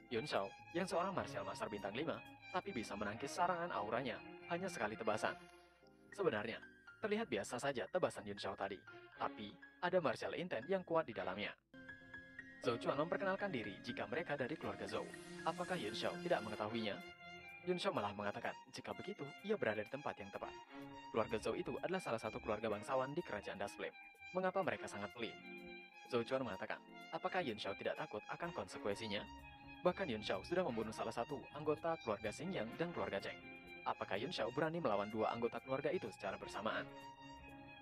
Yun Xiao, yang seorang Martial Master bintang 5, tapi bisa menangkis serangan auranya hanya sekali tebasan. Sebenarnya, terlihat biasa saja tebasan Yun Xiao tadi, tapi ada martial intent yang kuat di dalamnya. Zhou Chuan memperkenalkan diri jika mereka dari keluarga Zhou. Apakah Yun Xiao tidak mengetahuinya? Yun Xiao malah mengatakan, jika begitu, ia berada di tempat yang tepat. Keluarga Zhou itu adalah salah satu keluarga bangsawan di kerajaan Dust Flame. Mengapa mereka sangat pelit? Zhou Chuan mengatakan, apakah Yun Xiao tidak takut akan konsekuensinya? Bahkan Yun Xiao sudah membunuh salah satu anggota keluarga Xingyang dan keluarga Cheng. Apakah Yun Xiao berani melawan dua anggota keluarga itu secara bersamaan?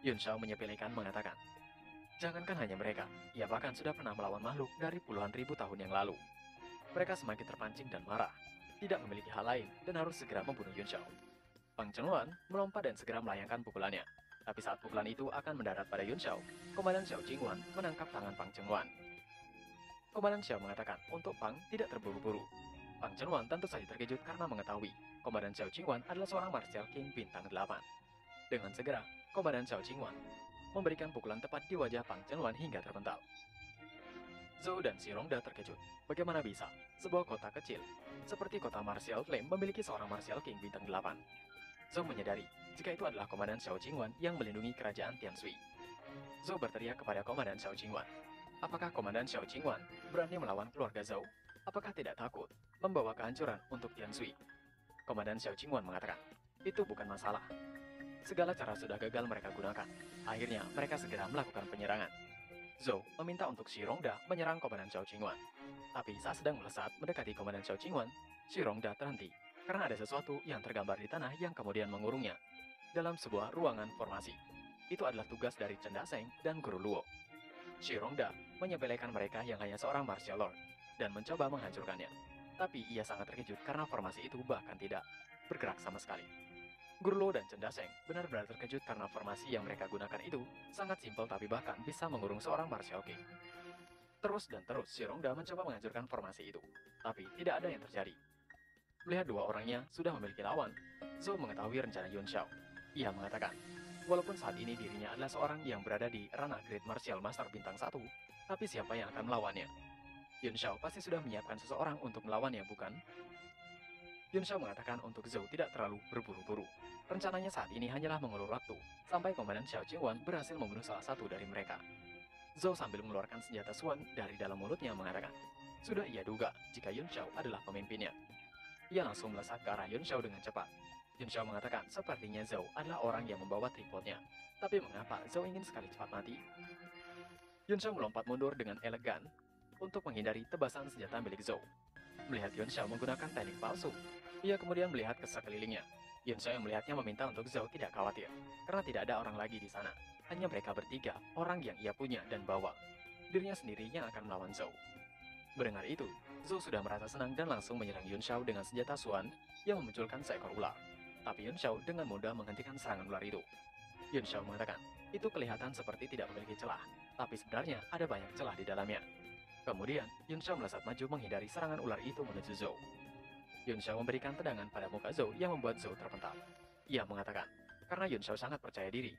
Yun Xiao menyepelekan mengatakan, jangankan hanya mereka, ia bahkan sudah pernah melawan makhluk dari puluhan ribu tahun yang lalu. Mereka semakin terpancing dan marah, tidak memiliki hal lain dan harus segera membunuh Yun Xiao. Pang Chengluan melompat dan segera melayangkan pukulannya. Tapi saat pukulan itu akan mendarat pada Yun Xiao, Komandan Xiao Jingwan menangkap tangan Pang Chengluan. Komandan Xiao mengatakan untuk Pang tidak terburu-buru. Pang Chengluan tentu saja terkejut karena mengetahui Komandan Xiao Jingwan adalah seorang Martial King bintang 8. Dengan segera, Komandan Xiao Jingwan memberikan pukulan tepat di wajah Pang Chengluan hingga terpental. Zhou dan Shi Rongda terkejut. Bagaimana bisa sebuah kota kecil seperti kota Martial Flame memiliki seorang Martial King bintang 8? Zhou menyadari jika itu adalah Komandan Xiao Jingwan yang melindungi kerajaan Tianshui. Zhou berteriak kepada Komandan Xiao Jingwan. Apakah Komandan Xiao Jingwan berani melawan keluarga Zhou? Apakah tidak takut membawa kehancuran untuk Tianshui? Komandan Xiao Jingwan mengatakan, itu bukan masalah. Segala cara sudah gagal mereka gunakan. Akhirnya mereka segera melakukan penyerangan. Zhou meminta untuk Shi Rongda menyerang Komandan Xiao Jingwan. Tapi saat sedang melesat mendekati Komandan Xiao Jingwan, Shi Rongda terhenti karena ada sesuatu yang tergambar di tanah yang kemudian mengurungnya dalam sebuah ruangan formasi. Itu adalah tugas dari Chen Daseng dan Guru Luo. Shi Rongda menyepelekan mereka yang hanya seorang martial lord dan mencoba menghancurkannya. Tapi ia sangat terkejut karena formasi itu bahkan tidak bergerak sama sekali. Guru Luo dan Chen Daseng benar-benar terkejut karena formasi yang mereka gunakan itu sangat simpel tapi bahkan bisa mengurung seorang martial king. Terus dan terus Shi Rongda mencoba menghancurkan formasi itu, tapi tidak ada yang terjadi. Melihat dua orangnya sudah memiliki lawan, Zhou mengetahui rencana Yun Xiao. Ia mengatakan, walaupun saat ini dirinya adalah seorang yang berada di ranah Great Martial Master bintang 1, tapi siapa yang akan melawannya? Yun Xiao pasti sudah menyiapkan seseorang untuk melawannya, bukan? Yun Xiao mengatakan untuk Zhou tidak terlalu berburu-buru. Rencananya saat ini hanyalah mengulur waktu, sampai Komandan Xiao Jingwan berhasil membunuh salah satu dari mereka. Zhou sambil mengeluarkan senjata Swan dari dalam mulutnya mengatakan, sudah ia duga jika Yun Xiao adalah pemimpinnya. Ia langsung melesat ke arah Yun Xiao dengan cepat. Yun Xiao mengatakan sepertinya Zhou adalah orang yang membawa tripodnya. Tapi mengapa Zhou ingin sekali cepat mati? Yun Xiao melompat mundur dengan elegan untuk menghindari tebasan senjata milik Zhou. Melihat Yun Xiao menggunakan teknik palsu, ia kemudian melihat ke sekelilingnya. Yun Xiao yang melihatnya meminta untuk Zhou tidak khawatir, karena tidak ada orang lagi di sana. Hanya mereka bertiga, orang yang ia punya dan bawa. Dirinya sendiri yang akan melawan Zhou. Mendengar itu, Zhou sudah merasa senang dan langsung menyerang Yun Xiao dengan senjata Swan yang memunculkan seekor ular. Tapi Yun Xiao dengan mudah menghentikan serangan ular itu. Yun Xiao mengatakan, itu kelihatan seperti tidak memiliki celah, tapi sebenarnya ada banyak celah di dalamnya. Kemudian, Yun Xiao melesat maju menghindari serangan ular itu menuju Zhou. Yun Xiao memberikan tendangan pada muka Zhou yang membuat Zhou terpental. Ia mengatakan, karena Yun Xiao sangat percaya diri,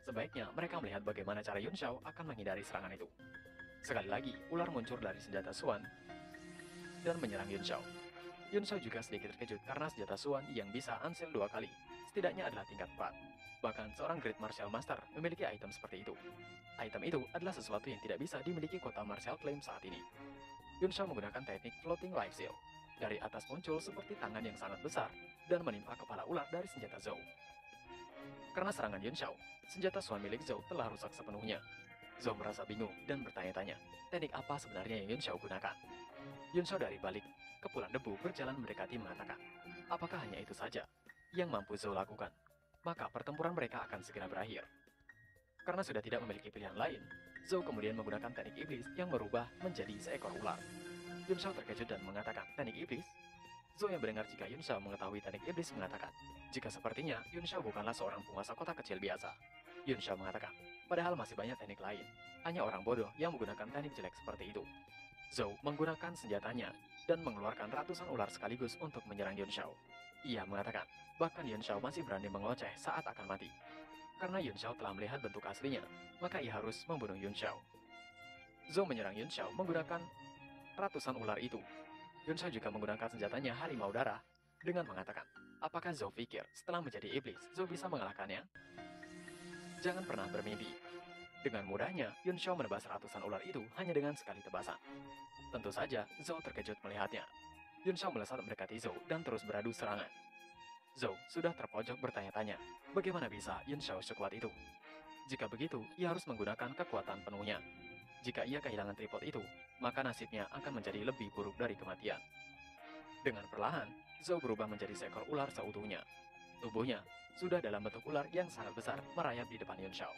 sebaiknya mereka melihat bagaimana cara Yun Xiao akan menghindari serangan itu. Sekali lagi, ular muncul dari senjata Xuan dan menyerang Yun Xiao. Yun Xiao juga sedikit terkejut karena senjata Xuan yang bisa unseal 2 kali, setidaknya adalah tingkat 4. Bahkan seorang Great Martial Master memiliki item seperti itu. Item itu adalah sesuatu yang tidak bisa dimiliki kota Martial Flame saat ini. Yun Xiao menggunakan teknik Floating Life Seal. Dari atas muncul seperti tangan yang sangat besar dan menimpa kepala ular dari senjata Zhou. Karena serangan Yun Xiao, senjata Xuan milik Zhou telah rusak sepenuhnya. Zhou merasa bingung dan bertanya-tanya, teknik apa sebenarnya yang Yun Xiao gunakan? Yun Xiao dari balik kepulan debu berjalan mendekati mengatakan, apakah hanya itu saja yang mampu Zhou lakukan? Maka pertempuran mereka akan segera berakhir. Karena sudah tidak memiliki pilihan lain, Zhou kemudian menggunakan teknik iblis yang berubah menjadi seekor ular. Yun Xiao terkejut dan mengatakan, teknik iblis? Zhou yang mendengar jika Yun Xiao mengetahui teknik iblis mengatakan, jika sepertinya Yun Xiao bukanlah seorang penguasa kota kecil biasa. Yun Xiao mengatakan, padahal masih banyak teknik lain, hanya orang bodoh yang menggunakan teknik jelek seperti itu. Zhou menggunakan senjatanya dan mengeluarkan ratusan ular sekaligus untuk menyerang Yun Xiao. Ia mengatakan, bahkan Yun Xiao masih berani mengeloceh saat akan mati. Karena Yun Xiao telah melihat bentuk aslinya, maka ia harus membunuh Yun Xiao. Zhou menyerang Yun Xiao menggunakan ratusan ular itu. Yun Xiao juga menggunakan senjatanya harimau darah dengan mengatakan, apakah Zhou pikir setelah menjadi iblis, Zhou bisa mengalahkannya? Jangan pernah bermimpi. Dengan mudahnya, Yun Xiao menebas ratusan ular itu hanya dengan sekali tebasan. Tentu saja, Zhou terkejut melihatnya. Yun Xiao melesat mendekati Zhou dan terus beradu serangan. Zhou sudah terpojok bertanya-tanya, bagaimana bisa Yun Xiao sekuat itu? Jika begitu, ia harus menggunakan kekuatan penuhnya. Jika ia kehilangan tripod itu, maka nasibnya akan menjadi lebih buruk dari kematian. Dengan perlahan, Zhou berubah menjadi seekor ular seutuhnya. Tubuhnya sudah dalam bentuk ular yang sangat besar merayap di depan Yun Xiao.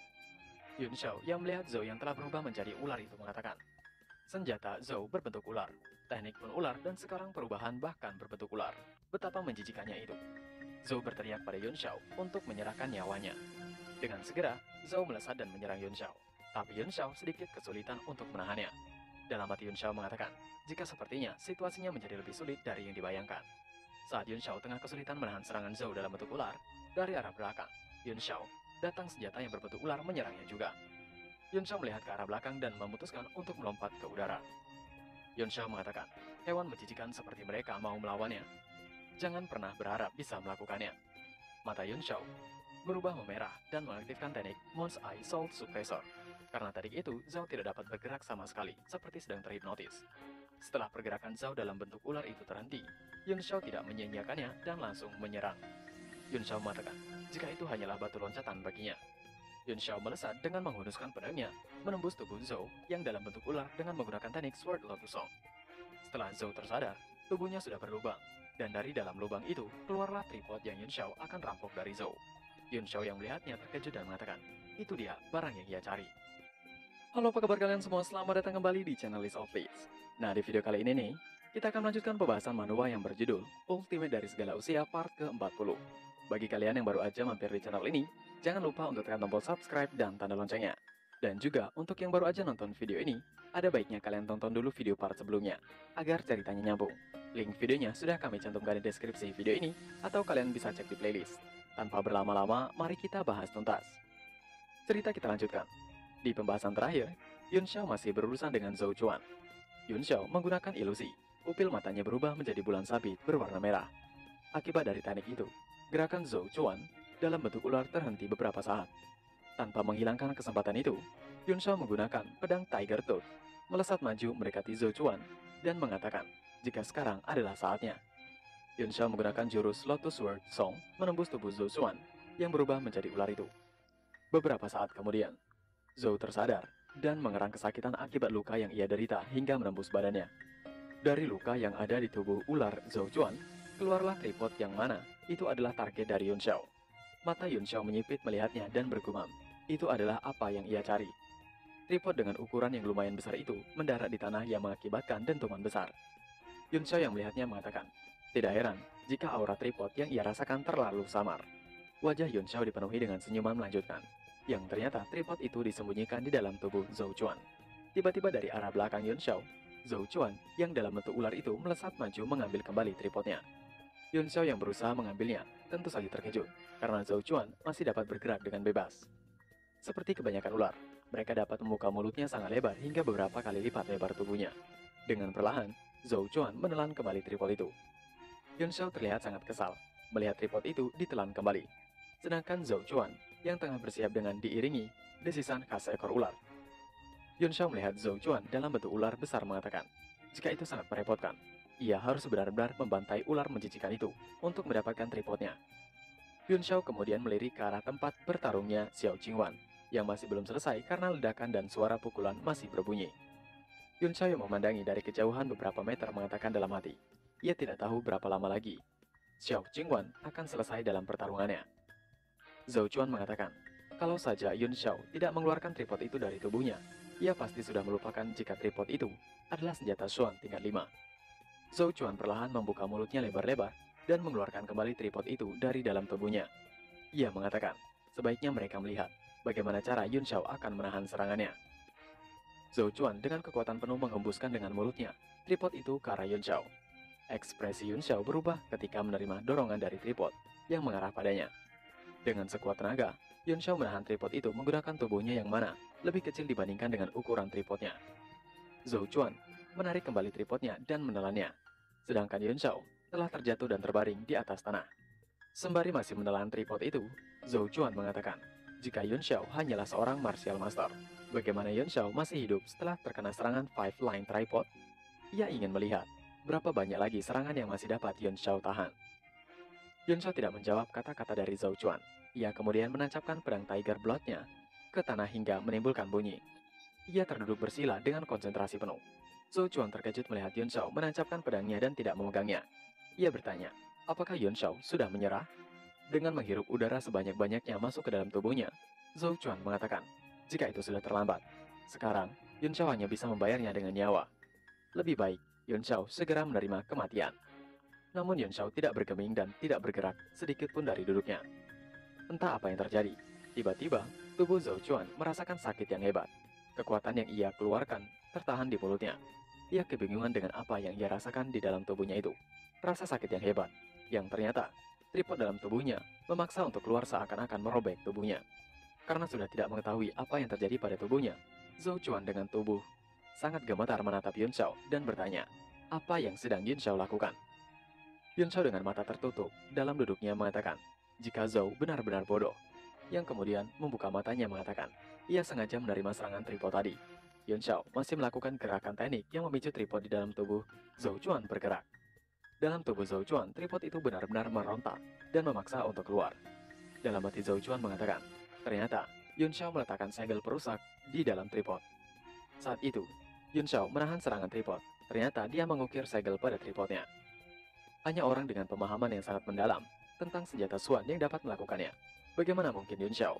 Yun Xiao yang melihat Zhou yang telah berubah menjadi ular itu mengatakan, senjata Zhou berbentuk ular, teknik pun ular dan sekarang perubahan bahkan berbentuk ular. Betapa menjijikannya itu. Zhou berteriak pada Yun Xiao untuk menyerahkan nyawanya. Dengan segera, Zhou melesat dan menyerang Yun Xiao. Tapi Yun Xiao sedikit kesulitan untuk menahannya. Dalam hati Yun Xiao mengatakan, jika sepertinya situasinya menjadi lebih sulit dari yang dibayangkan. Saat Yun Xiao tengah kesulitan menahan serangan Zhou dalam bentuk ular, dari arah belakang, Yun Xiao datang senjata yang berbentuk ular menyerangnya juga. Yun Xiao melihat ke arah belakang dan memutuskan untuk melompat ke udara. Yun Xiao mengatakan, hewan menjijikan seperti mereka mau melawannya. Jangan pernah berharap bisa melakukannya. Mata Yun Xiao berubah memerah dan mengaktifkan teknik Moon's Eye Soul Suppressor. Karena tadi itu, Zhao tidak dapat bergerak sama sekali, seperti sedang terhipnotis. Setelah pergerakan Zhao dalam bentuk ular itu terhenti, Yun Xiao tidak menyia-nyiakannya dan langsung menyerang. Yun Xiao mengatakan, jika itu hanyalah batu loncatan baginya. Yun Xiao melesat dengan menghunuskan pedangnya, menembus tubuh Zhou yang dalam bentuk ular dengan menggunakan teknik Sword Lotus Song. Setelah Zhou tersadar, tubuhnya sudah berlubang, dan dari dalam lubang itu, keluarlah tripod yang Yun Xiao akan rampok dari Zhou. Yun Xiao yang melihatnya terkejut dan mengatakan, itu dia barang yang ia cari. Halo, apa kabar kalian semua? Selamat datang kembali di channel List of Fates. Nah, di video kali ini nih, kita akan melanjutkan pembahasan manhwa yang berjudul Ultimate dari Segala Usia part ke-40. Bagi kalian yang baru aja mampir di channel ini, jangan lupa untuk tekan tombol subscribe dan tanda loncengnya. Dan juga untuk yang baru aja nonton video ini, ada baiknya kalian tonton dulu video part sebelumnya, agar ceritanya nyambung. Link videonya sudah kami cantumkan di deskripsi video ini, atau kalian bisa cek di playlist. Tanpa berlama-lama, mari kita bahas tuntas. Cerita kita lanjutkan. Di pembahasan terakhir, Yun Xiao masih berurusan dengan Zhou Chuan. Yun Xiao menggunakan ilusi, pupil matanya berubah menjadi bulan sabit berwarna merah. Akibat dari teknik itu, gerakan Zhou Chuan dalam bentuk ular terhenti beberapa saat. Tanpa menghilangkan kesempatan itu, Yun Xiao menggunakan pedang Tiger Tooth, melesat maju mendekati Zhou Chuan dan mengatakan, jika sekarang adalah saatnya. Yun Xiao menggunakan jurus Lotus Sword Song menembus tubuh Zhou Chuan yang berubah menjadi ular itu. Beberapa saat kemudian, Zhou tersadar dan mengerang kesakitan akibat luka yang ia derita hingga menembus badannya. Dari luka yang ada di tubuh ular Zhou Chuan, keluarlah tripod yang mana itu adalah target dari Yun Xiao. Mata Yun Xiao menyipit melihatnya dan bergumam, itu adalah apa yang ia cari. Tripod dengan ukuran yang lumayan besar itu mendarat di tanah yang mengakibatkan dentuman besar. Yun Xiao yang melihatnya mengatakan, tidak heran jika aura tripod yang ia rasakan terlalu samar. Wajah Yun Xiao dipenuhi dengan senyuman melanjutkan, yang ternyata tripod itu disembunyikan di dalam tubuh Zhou Chuan. Tiba-tiba dari arah belakang Yun Xiao, Zhou Chuan yang dalam bentuk ular itu melesat maju mengambil kembali tripodnya. Yun Xiao yang berusaha mengambilnya tentu saja terkejut, karena Zhou Chuan masih dapat bergerak dengan bebas. Seperti kebanyakan ular, mereka dapat membuka mulutnya sangat lebar hingga beberapa kali lipat lebar tubuhnya. Dengan perlahan, Zhou Chuan menelan kembali tripod itu. Yun Xiao terlihat sangat kesal melihat tripod itu ditelan kembali. Sedangkan Zhou Chuan yang tengah bersiap dengan diiringi desisan khas ekor ular. Yun Xiao melihat Zhou Chuan dalam bentuk ular besar mengatakan, jika itu sangat merepotkan, ia harus benar-benar membantai ular menjijikan itu untuk mendapatkan tripodnya. Yun Xiao kemudian melirik ke arah tempat bertarungnya Xiao Qingwan yang masih belum selesai karena ledakan dan suara pukulan masih berbunyi. Yun Xiao yang memandangi dari kejauhan beberapa meter mengatakan dalam hati, ia tidak tahu berapa lama lagi Xiao Qingwan akan selesai dalam pertarungannya. Zhou Chuan mengatakan, kalau saja Yun Xiao tidak mengeluarkan tripod itu dari tubuhnya, ia pasti sudah melupakan jika tripod itu adalah senjata Xuan tingkat 5. Zhou Chuan perlahan membuka mulutnya lebar-lebar dan mengeluarkan kembali tripod itu dari dalam tubuhnya. Ia mengatakan, sebaiknya mereka melihat bagaimana cara Yun Xiao akan menahan serangannya. Zhou Chuan dengan kekuatan penuh menghembuskan dengan mulutnya tripod itu ke arah Yun Xiao. Ekspresi Yun Xiao berubah ketika menerima dorongan dari tripod yang mengarah padanya. Dengan sekuat tenaga, Yun Xiao menahan tripod itu menggunakan tubuhnya yang mana lebih kecil dibandingkan dengan ukuran tripodnya. Zhou Chuan menarik kembali tripodnya dan menelannya, sedangkan Yun Xiao telah terjatuh dan terbaring di atas tanah. Sembari masih menelan tripod itu, Zhou Chuan mengatakan, jika Yun Xiao hanyalah seorang martial master, bagaimana Yun Xiao masih hidup setelah terkena serangan Five Line Tripod? Ia ingin melihat berapa banyak lagi serangan yang masih dapat Yun Xiao tahan. Yun Xiao tidak menjawab kata-kata dari Zhou Chuan. Ia kemudian menancapkan pedang Tiger Blood-nya ke tanah hingga menimbulkan bunyi. Ia terduduk bersila dengan konsentrasi penuh. Zhou Chuan terkejut melihat Yun Xiao menancapkan pedangnya dan tidak memegangnya. Ia bertanya, apakah Yun Xiao sudah menyerah? Dengan menghirup udara sebanyak-banyaknya masuk ke dalam tubuhnya, Zhou Chuan mengatakan, jika itu sudah terlambat, sekarang Yun Xiao hanya bisa membayarnya dengan nyawa. Lebih baik Yun Xiao segera menerima kematian. Namun Yun Xiao tidak bergeming dan tidak bergerak sedikit pun dari duduknya. Entah apa yang terjadi, tiba-tiba tubuh Zhou Chuan merasakan sakit yang hebat. Kekuatan yang ia keluarkan tertahan di mulutnya. Ia kebingungan dengan apa yang ia rasakan di dalam tubuhnya itu. Rasa sakit yang hebat, yang ternyata tripod dalam tubuhnya memaksa untuk keluar seakan-akan merobek tubuhnya. Karena sudah tidak mengetahui apa yang terjadi pada tubuhnya, Zhou Chuan dengan tubuh sangat gemetar menatap Yun Xiao dan bertanya, apa yang sedang Yun Xiao lakukan? Yun Xiao dengan mata tertutup dalam duduknya mengatakan, jika Zhou benar-benar bodoh, yang kemudian membuka matanya mengatakan, ia sengaja menerima serangan tripod tadi. Yun Xiao masih melakukan gerakan teknik yang memicu tripod di dalam tubuh Zhou Chuan bergerak. Dalam tubuh Zhou Chuan, tripod itu benar-benar merontak dan memaksa untuk keluar. Dalam hati Zhou Chuan mengatakan, ternyata Yun Xiao meletakkan segel perusak di dalam tripod. Saat itu, Yun Xiao menahan serangan tripod. Ternyata dia mengukir segel pada tripodnya. Hanya orang dengan pemahaman yang sangat mendalam tentang senjata Xuan yang dapat melakukannya. Bagaimana mungkin Yun Xiao?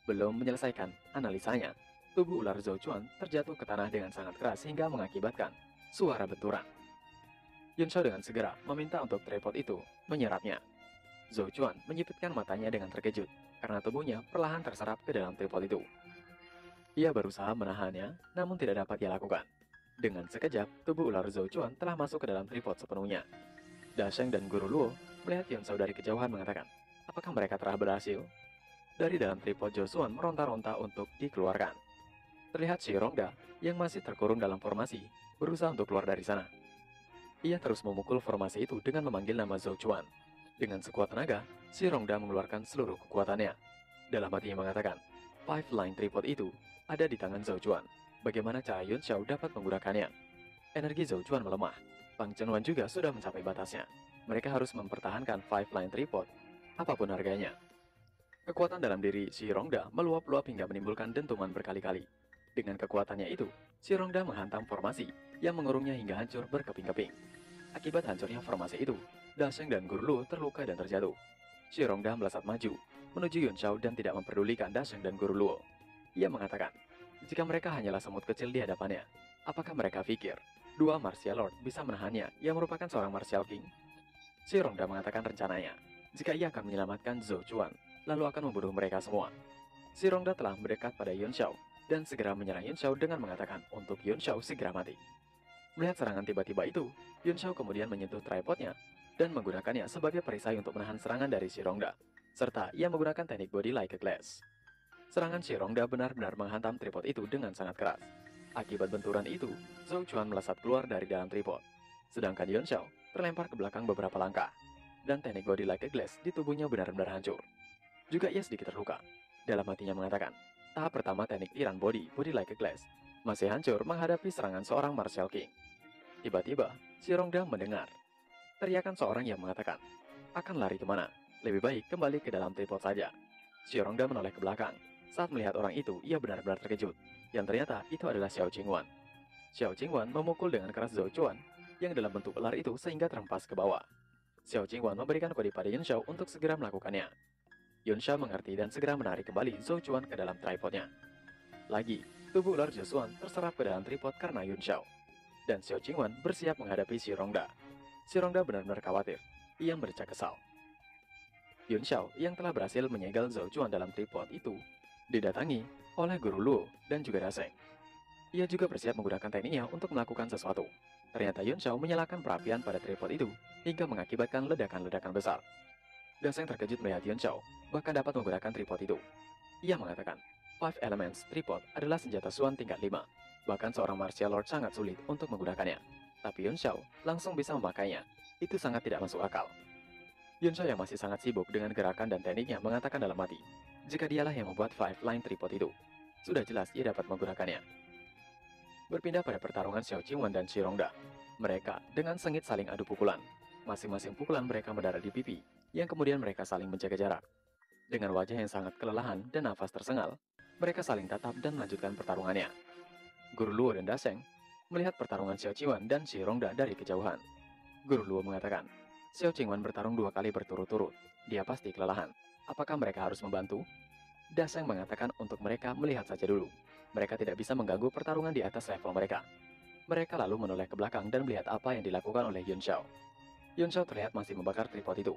Belum menyelesaikan analisanya, tubuh ular Zhou Chuan terjatuh ke tanah dengan sangat keras hingga mengakibatkan suara benturan. Yun Xiao dengan segera meminta untuk tripod itu menyerapnya. Zhou Chuan menyipitkan matanya dengan terkejut karena tubuhnya perlahan terserap ke dalam tripod itu. Ia berusaha menahannya, namun tidak dapat ia lakukan. Dengan sekejap, tubuh ular Zhou Chuan telah masuk ke dalam tripod sepenuhnya. Da Sheng dan Guru Luo melihat Yun Xiao dari kejauhan mengatakan, apakah mereka telah berhasil? Dari dalam tripod Zhou Chuan meronta-ronta untuk dikeluarkan. Terlihat Shi Rongda yang masih terkurung dalam formasi berusaha untuk keluar dari sana. Ia terus memukul formasi itu dengan memanggil nama Zhou Chuan. Dengan sekuat tenaga, Shi Rongda mengeluarkan seluruh kekuatannya. Dalam hatinya mengatakan, Five Line Tripod itu ada di tangan Zhou Chuan. Bagaimana cara Yun Xiao dapat menggunakannya? Energi Zhou Chuan melemah. Pang Chenwan juga sudah mencapai batasnya. Mereka harus mempertahankan Five Line Tripod, apapun harganya. Kekuatan dalam diri Shi Rongda meluap-luap hingga menimbulkan dentuman berkali-kali. Dengan kekuatannya itu, Shi Rongda menghantam formasi yang mengurungnya hingga hancur berkeping-keping. Akibat hancurnya formasi itu, Da Sheng dan Guru Luo terluka dan terjatuh. Shi Rongda melesat maju menuju Yun Xiao dan tidak memperdulikan Da Sheng dan Guru Luo. Ia mengatakan, jika mereka hanyalah semut kecil di hadapannya, apakah mereka pikir dua Martial Lord bisa menahannya yang merupakan seorang Martial King? Shi Rongda mengatakan rencananya, jika ia akan menyelamatkan Zhou Chuan, lalu akan membunuh mereka semua. Si Rongda telah mendekat pada Yun Xiao dan segera menyerang Yun Xiao dengan mengatakan untuk Yun Xiao segera mati. Melihat serangan tiba-tiba itu, Yun Xiao kemudian menyentuh tripodnya dan menggunakannya sebagai perisai untuk menahan serangan dari si Rongda, serta ia menggunakan teknik body like a glass. Serangan si Rongda benar-benar menghantam tripod itu dengan sangat keras. Akibat benturan itu, Zhou Chuan melesat keluar dari dalam tripod, sedangkan Yun Xiao terlempar ke belakang beberapa langkah, dan teknik body like a glass di tubuhnya benar-benar hancur. Juga ia sedikit terluka. Dalam hatinya mengatakan, tahap pertama teknik Iran body like a glass, masih hancur menghadapi serangan seorang martial king. Tiba-tiba, si Rongda mendengar teriakan seorang yang mengatakan, akan lari kemana? Lebih baik kembali ke dalam tripod saja. Si Rongda menoleh ke belakang. Saat melihat orang itu, ia benar-benar terkejut. Yang ternyata itu adalah Xiao Qingwan. Xiao Qingwan memukul dengan keras Zhou Chuan yang dalam bentuk ular itu sehingga terhempas ke bawah. Xiao Qingwan memberikan kode pada Yun Xiao untuk segera melakukannya. Yun Xiao mengerti dan segera menarik kembali Zhou Chuan ke dalam tripodnya. Lagi, tubuh ular Josuan terserap ke dalam tripod karena Yun Xiao. Dan Xiao Qingwan bersiap menghadapi si Rongda. Si Rongda benar-benar khawatir. Ia bercak kesal. Yun Xiao yang telah berhasil menyegel Zhou Chuan dalam tripod itu didatangi oleh Guru Luo dan juga Daseng. Ia juga bersiap menggunakan tekniknya untuk melakukan sesuatu. Ternyata Yun Xiao menyalakan perapian pada tripod itu hingga mengakibatkan ledakan-ledakan besar. Daseng terkejut melihat Yun Xiao bahkan dapat menggunakan tripod itu. Ia mengatakan, Five Elements tripod adalah senjata Suan tingkat 5. Bahkan seorang martial lord sangat sulit untuk menggunakannya. Tapi Yun Xiao langsung bisa memakainya. Itu sangat tidak masuk akal. Yun Xiao yang masih sangat sibuk dengan gerakan dan tekniknya mengatakan dalam hati, jika dialah yang membuat Five Line tripod itu, sudah jelas ia dapat menggunakannya. Berpindah pada pertarungan Xiao Qingwan dan Shi Rongda. Mereka dengan sengit saling adu pukulan. Masing-masing pukulan mereka mendarat di pipi, yang kemudian mereka saling menjaga jarak. Dengan wajah yang sangat kelelahan dan nafas tersengal, mereka saling tatap dan melanjutkan pertarungannya. Guru Luo dan Daseng melihat pertarungan Xiao Qingwan dan Shi Rongda dari kejauhan. Guru Luo mengatakan, Xiao Qingwan bertarung 2 kali berturut-turut. Dia pasti kelelahan. Apakah mereka harus membantu? Daseng mengatakan untuk mereka melihat saja dulu. Mereka tidak bisa mengganggu pertarungan di atas level mereka. Mereka lalu menoleh ke belakang dan melihat apa yang dilakukan oleh Yun Xiao. Yun Xiao terlihat masih membakar tripod itu.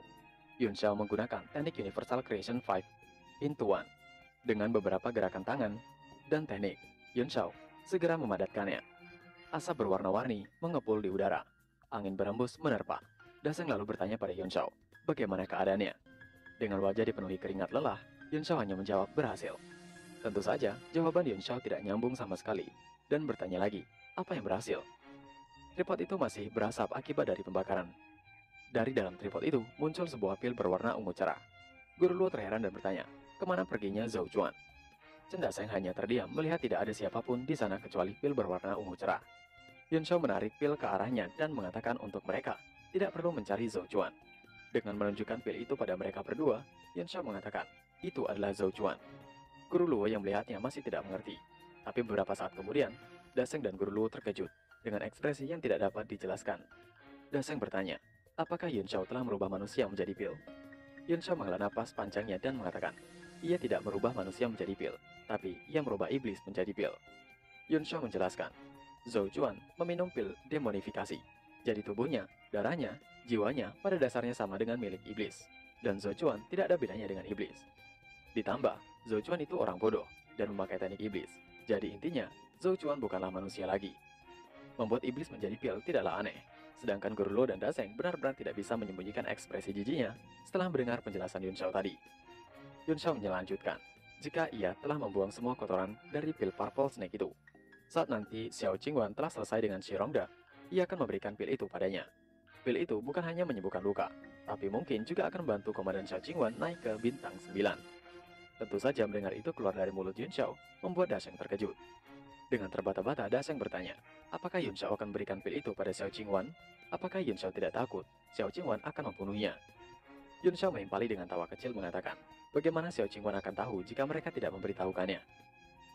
Yun Xiao menggunakan teknik Universal Creation 5 into 1. Dengan beberapa gerakan tangan dan teknik, Yun Xiao segera memadatkannya. Asap berwarna-warni mengepul di udara. Angin berembus menerpa. Daseng lalu bertanya pada Yun Xiao, bagaimana keadaannya? Dengan wajah dipenuhi keringat lelah, Yun Xiao hanya menjawab berhasil. Tentu saja, jawaban Yun Xiao tidak nyambung sama sekali, dan bertanya lagi, apa yang berhasil? Tripod itu masih berasap akibat dari pembakaran. Dari dalam tripod itu, muncul sebuah pil berwarna ungu cerah. Guru Luo terheran dan bertanya, kemana perginya Zhou Chuan? Chen Daseng hanya terdiam melihat tidak ada siapapun di sana kecuali pil berwarna ungu cerah. Yun Xiao menarik pil ke arahnya dan mengatakan untuk mereka, tidak perlu mencari Zhou Chuan. Dengan menunjukkan pil itu pada mereka berdua, Yun Xiao mengatakan, itu adalah Zhou Chuan. Guru Luo yang melihatnya masih tidak mengerti. Tapi beberapa saat kemudian, Daseng dan Guru Luo terkejut dengan ekspresi yang tidak dapat dijelaskan. Daseng bertanya, apakah Yun Xiao telah merubah manusia menjadi pil? Yun Xiao menghela napas panjangnya dan mengatakan, ia tidak merubah manusia menjadi pil, tapi ia merubah iblis menjadi pil. Yun Xiao menjelaskan, Zhou Chuan meminum pil demonifikasi. Jadi tubuhnya, darahnya, jiwanya pada dasarnya sama dengan milik iblis. Dan Zhou Chuan tidak ada bedanya dengan iblis. Ditambah, Zhou Chuan itu orang bodoh dan memakai teknik iblis. Jadi intinya, Zhou Chuan bukanlah manusia lagi. Membuat iblis menjadi pil tidaklah aneh. Sedangkan Guru Luo dan Daseng benar-benar tidak bisa menyembunyikan ekspresi jijinya setelah mendengar penjelasan Yun Xiao tadi. Yun Xiao melanjutkan, jika ia telah membuang semua kotoran dari pil Purple Snake itu. Saat nanti Xiao Qingwan telah selesai dengan Shi Rongda, ia akan memberikan pil itu padanya. Pil itu bukan hanya menyembuhkan luka, tapi mungkin juga akan membantu Komandan Xiao Qingwan naik ke bintang 9. Tentu saja mendengar itu keluar dari mulut Yun Xiao, membuat Daseng terkejut. Dengan terbata-bata, Daseng bertanya, apakah Yun Xiao akan berikan pil itu pada Xiao Qingwan? Apakah Yun Xiao tidak takut Xiao Qingwan akan membunuhnya? Yun Xiao menimpali dengan tawa kecil mengatakan, bagaimana Xiao Qingwan akan tahu jika mereka tidak memberitahukannya?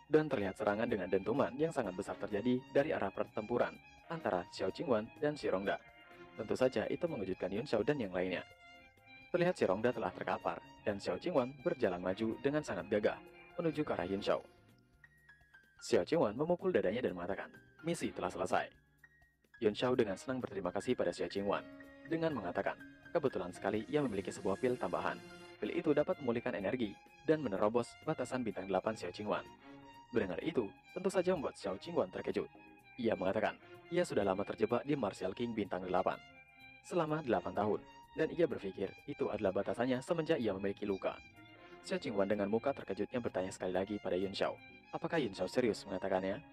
Dan terlihat serangan dengan dentuman yang sangat besar terjadi dari arah pertempuran antara Xiao Qingwan dan Shi Rongda. Tentu saja itu mengejutkan Yun Xiao dan yang lainnya. Terlihat Shi Rongda telah terkapar, dan Xiao Qingwan berjalan maju dengan sangat gagah menuju ke arah Yun Xiao. Xiao Qingwan memukul dadanya dan mengatakan, misi telah selesai. Yun Xiao dengan senang berterima kasih pada Xiao Qingwan, dengan mengatakan, kebetulan sekali ia memiliki sebuah pil tambahan. pil itu dapat memulihkan energi dan menerobos batasan bintang 8 Xiao Qingwan. Mendengar itu, tentu saja membuat Xiao Qingwan terkejut. Ia mengatakan, ia sudah lama terjebak di Martial King bintang 8 selama 8 tahun, dan ia berpikir itu adalah batasannya semenjak ia memiliki luka. Xiao Qingwan dengan muka terkejutnya bertanya sekali lagi pada Yun Xiao, apakah Yun Xiao serius mengatakannya?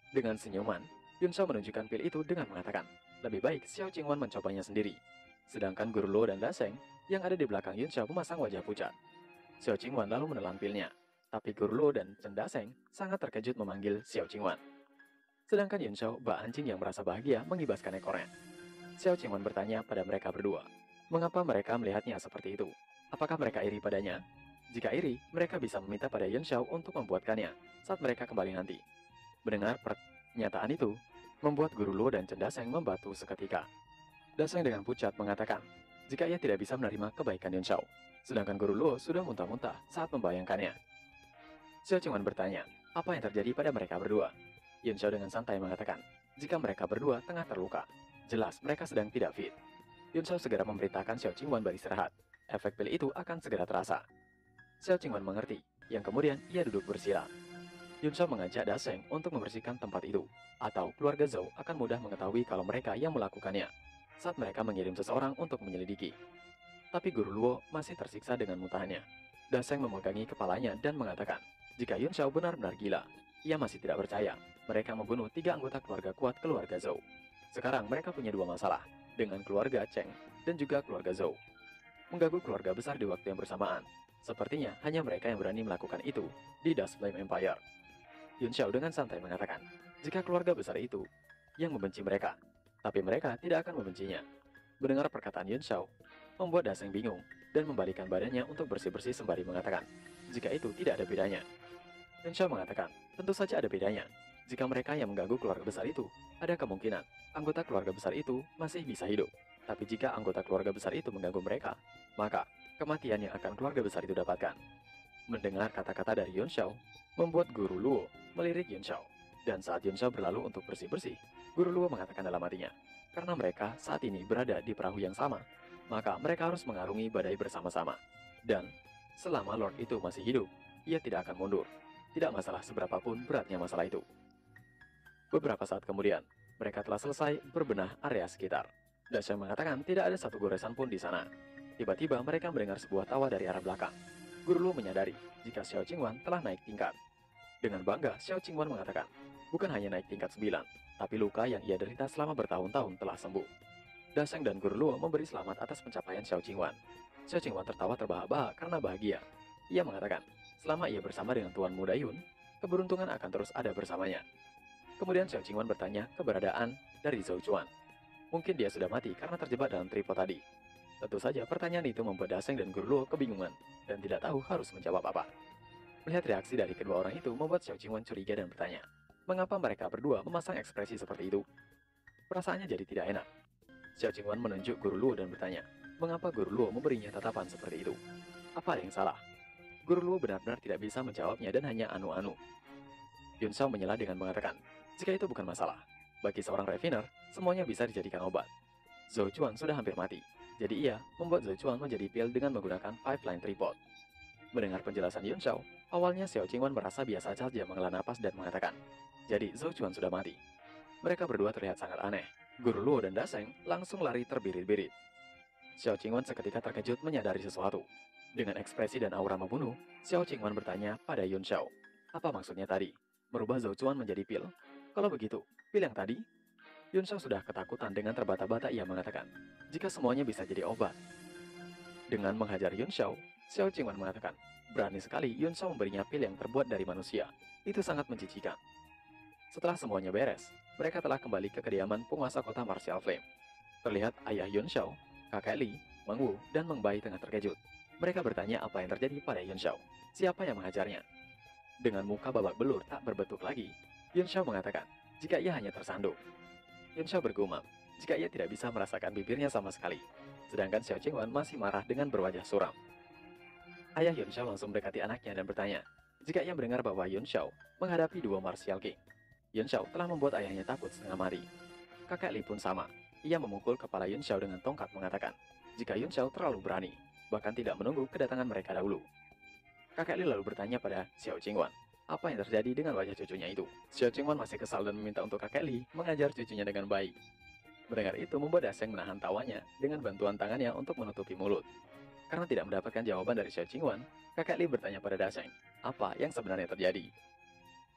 Dengan senyuman, Yun Xiao menunjukkan pil itu dengan mengatakan, lebih baik Xiao Qingwan mencobanya sendiri. Sedangkan Guru Luo dan Daseng yang ada di belakang Yun Xiao memasang wajah pucat. Xiao Qingwan lalu menelan pilnya, tapi Guru Luo dan Chen Daseng sangat terkejut memanggil Xiao Qingwan. Sedangkan Yun Xiao, bak anjing yang merasa bahagia, mengibaskan ekornya. Xiao Qingwan bertanya pada mereka berdua, mengapa mereka melihatnya seperti itu? Apakah mereka iri padanya? Jika iri, mereka bisa meminta pada Yun Xiao untuk membuatkannya saat mereka kembali nanti. Mendengar pernyataan itu, membuat Guru Luo dan Chen Daseng membatu seketika. Daseng dengan pucat mengatakan, jika ia tidak bisa menerima kebaikan Yun Xiao, sedangkan Guru Luo sudah muntah-muntah saat membayangkannya. Xiao Qingwan bertanya, apa yang terjadi pada mereka berdua? Yun Xiao dengan santai mengatakan, jika mereka berdua tengah terluka, jelas mereka sedang tidak fit. Yun Xiao segera memerintahkan Xiao Qingwan beristirahat. Efek pil itu akan segera terasa. Xiao Qingwan mengerti, yang kemudian ia duduk bersila. Yun Xiao mengajak Daseng untuk membersihkan tempat itu, atau keluarga Zhou akan mudah mengetahui kalau mereka yang melakukannya saat mereka mengirim seseorang untuk menyelidiki. Tapi Guru Luo masih tersiksa dengan muntahannya. Daseng memegangi kepalanya dan mengatakan, jika Yun Xiao benar-benar gila, ia masih tidak percaya mereka membunuh 3 anggota keluarga kuat keluarga Zhou. Sekarang mereka punya 2 masalah, dengan keluarga Cheng dan juga keluarga Zhou. Mengganggu keluarga besar di waktu yang bersamaan. Sepertinya hanya mereka yang berani melakukan itu di Dust Flame Empire. Yun Xiao dengan santai mengatakan, jika keluarga besar itu yang membenci mereka, tapi mereka tidak akan membencinya. Mendengar perkataan Yun Xiao, membuat Daseng bingung dan membalikan badannya untuk bersih-bersih sembari mengatakan, jika itu tidak ada bedanya. Yun Xiao mengatakan, tentu saja ada bedanya. Jika mereka yang mengganggu keluarga besar itu, ada kemungkinan anggota keluarga besar itu masih bisa hidup. Tapi jika anggota keluarga besar itu mengganggu mereka, maka kematian yang akan keluarga besar itu dapatkan. Mendengar kata-kata dari Yun Xiao, membuat Guru Luo melirik Yun Xiao. Dan saat Yun Xiao berlalu untuk bersih-bersih, Guru Luo mengatakan dalam hatinya, karena mereka saat ini berada di perahu yang sama, maka mereka harus mengarungi badai bersama-sama. Dan selama Lord itu masih hidup, ia tidak akan mundur. Tidak masalah seberapapun beratnya masalah itu. Beberapa saat kemudian, mereka telah selesai berbenah area sekitar. Daseng mengatakan tidak ada satu goresan pun di sana. Tiba-tiba mereka mendengar sebuah tawa dari arah belakang. Guru Luo menyadari jika Xiao Qingwan telah naik tingkat. Dengan bangga, Xiao Qingwan mengatakan, bukan hanya naik tingkat 9, tapi luka yang ia derita selama bertahun-tahun telah sembuh. Daseng dan Guru Luo memberi selamat atas pencapaian Xiao Qingwan. Xiao Qingwan tertawa terbahak-bahak karena bahagia. Ia mengatakan, selama ia bersama dengan Tuan Muda Yun, keberuntungan akan terus ada bersamanya. Kemudian Xiao Qingwan bertanya keberadaan dari Zhou Chuan. Mungkin dia sudah mati karena terjebak dalam tripod tadi. Tentu saja pertanyaan itu membuat Daseng dan Guru Luo kebingungan dan tidak tahu harus menjawab apa. Melihat reaksi dari kedua orang itu membuat Xiao Qingwan curiga dan bertanya, mengapa mereka berdua memasang ekspresi seperti itu? Perasaannya jadi tidak enak. Xiao Qingwan menunjuk Guru Luo dan bertanya, mengapa Guru Luo memberinya tatapan seperti itu? Apa ada yang salah? Guru Luo benar-benar tidak bisa menjawabnya dan hanya anu-anu. Yun Xiao menyela dengan mengatakan, jika itu bukan masalah, bagi seorang refiner, semuanya bisa dijadikan obat. Zhou Chuan sudah hampir mati, jadi ia membuat Zhou Chuan menjadi pil dengan menggunakan 5-line tripod. Mendengar penjelasan Yun Xiao, awalnya Xiao Qingwan merasa biasa saja menghela napas dan mengatakan, jadi Zhou Chuan sudah mati. Mereka berdua terlihat sangat aneh. Guru Luo dan Daseng langsung lari terbirit-birit. Xiao Qingwan seketika terkejut menyadari sesuatu. Dengan ekspresi dan aura membunuh, Xiao Qingwan bertanya pada Yun Xiao, apa maksudnya tadi? Merubah Zhou Chuan menjadi pil? Kalau begitu, pil yang tadi? Yun Xiao sudah ketakutan dengan terbata-bata ia mengatakan, jika semuanya bisa jadi obat. Dengan menghajar Yun Xiao, Xiao Qingwan mengatakan, berani sekali Yun Xiao memberinya pil yang terbuat dari manusia. Itu sangat menjijikan. Setelah semuanya beres, mereka telah kembali ke kediaman penguasa kota Martial Flame. Terlihat ayah Yun Xiao, kakek Li, Meng Wu, dan Meng Bai tengah terkejut. Mereka bertanya apa yang terjadi pada Yun Xiao. Siapa yang menghajarnya? Dengan muka babak belur tak berbentuk lagi, Yun Xiao mengatakan, jika ia hanya tersandung. Yun Xiao bergumam, jika ia tidak bisa merasakan bibirnya sama sekali. Sedangkan Xiao Qingwan masih marah dengan berwajah suram. Ayah Yun Xiao langsung mendekati anaknya dan bertanya, jika ia mendengar bahwa Yun Xiao menghadapi 2 Martial King. Yun Xiao telah membuat ayahnya takut setengah mati. Kakek Li pun sama. Ia memukul kepala Yun Xiao dengan tongkat mengatakan, jika Yun Xiao terlalu berani. bahkan tidak menunggu kedatangan mereka dahulu. Kakek Li lalu bertanya pada Xiao Qingwan, apa yang terjadi dengan wajah cucunya itu. Xiao Qingwan masih kesal dan meminta untuk kakek Li mengajar cucunya dengan baik. Mendengar itu membuat Daseng menahan tawanya dengan bantuan tangannya untuk menutupi mulut. Karena tidak mendapatkan jawaban dari Xiao Qingwan, kakek Li bertanya pada Daseng, apa yang sebenarnya terjadi.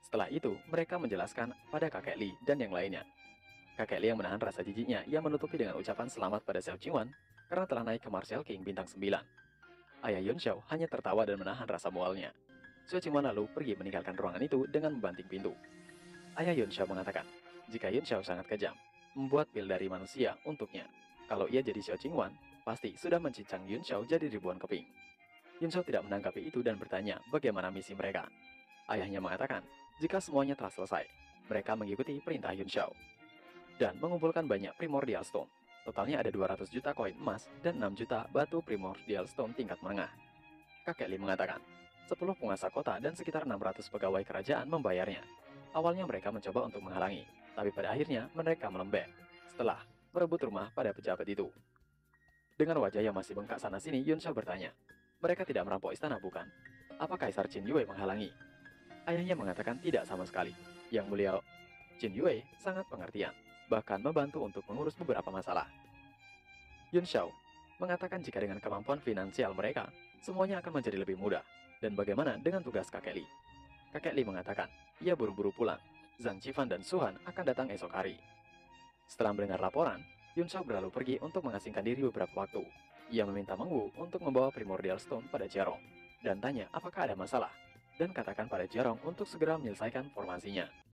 Setelah itu, mereka menjelaskan pada kakek Li dan yang lainnya. Kakek Li yang menahan rasa jijiknya, ia menutupi dengan ucapan selamat pada Xiao Qingwan karena telah naik ke Martial King bintang 9. Ayah Yun Xiao hanya tertawa dan menahan rasa mualnya. Xiao Qingwan lalu pergi meninggalkan ruangan itu dengan membanting pintu. Ayah Yun Xiao mengatakan, jika Yun Xiao sangat kejam, membuat pil dari manusia untuknya. Kalau ia jadi Xiao Qingwan, pasti sudah mencincang Yun Xiao jadi ribuan keping. Yun Xiao tidak menanggapi itu dan bertanya bagaimana misi mereka. Ayahnya mengatakan, jika semuanya telah selesai, mereka mengikuti perintah Yun Xiao dan mengumpulkan banyak Primordial Stone. Totalnya ada 200 juta koin emas dan 6 juta batu Primordial Stone tingkat menengah. Kakek Li mengatakan, 10 penguasa kota dan sekitar 600 pegawai kerajaan membayarnya. Awalnya mereka mencoba untuk menghalangi, tapi pada akhirnya mereka melembek setelah merebut rumah pada pejabat itu. Dengan wajah yang masih bengkak sana-sini, Yun Xiao bertanya, mereka tidak merampok istana bukan? Apa Kaisar Qin Yue menghalangi? Ayahnya mengatakan tidak sama sekali. Yang mulia Qin Yue sangat pengertian, bahkan membantu untuk mengurus beberapa masalah. Yun Xiao mengatakan jika dengan kemampuan finansial mereka, semuanya akan menjadi lebih mudah. Dan bagaimana dengan tugas kakek Li? Kakek Li mengatakan, ia buru-buru pulang. Zhang Qifan dan Suhan akan datang esok hari. Setelah mendengar laporan, Yun Xiao berlalu pergi untuk mengasingkan diri beberapa waktu. Ia meminta Meng Wu untuk membawa Primordial Stone pada Jiarong dan tanya apakah ada masalah, dan katakan pada Jiarong untuk segera menyelesaikan formasinya.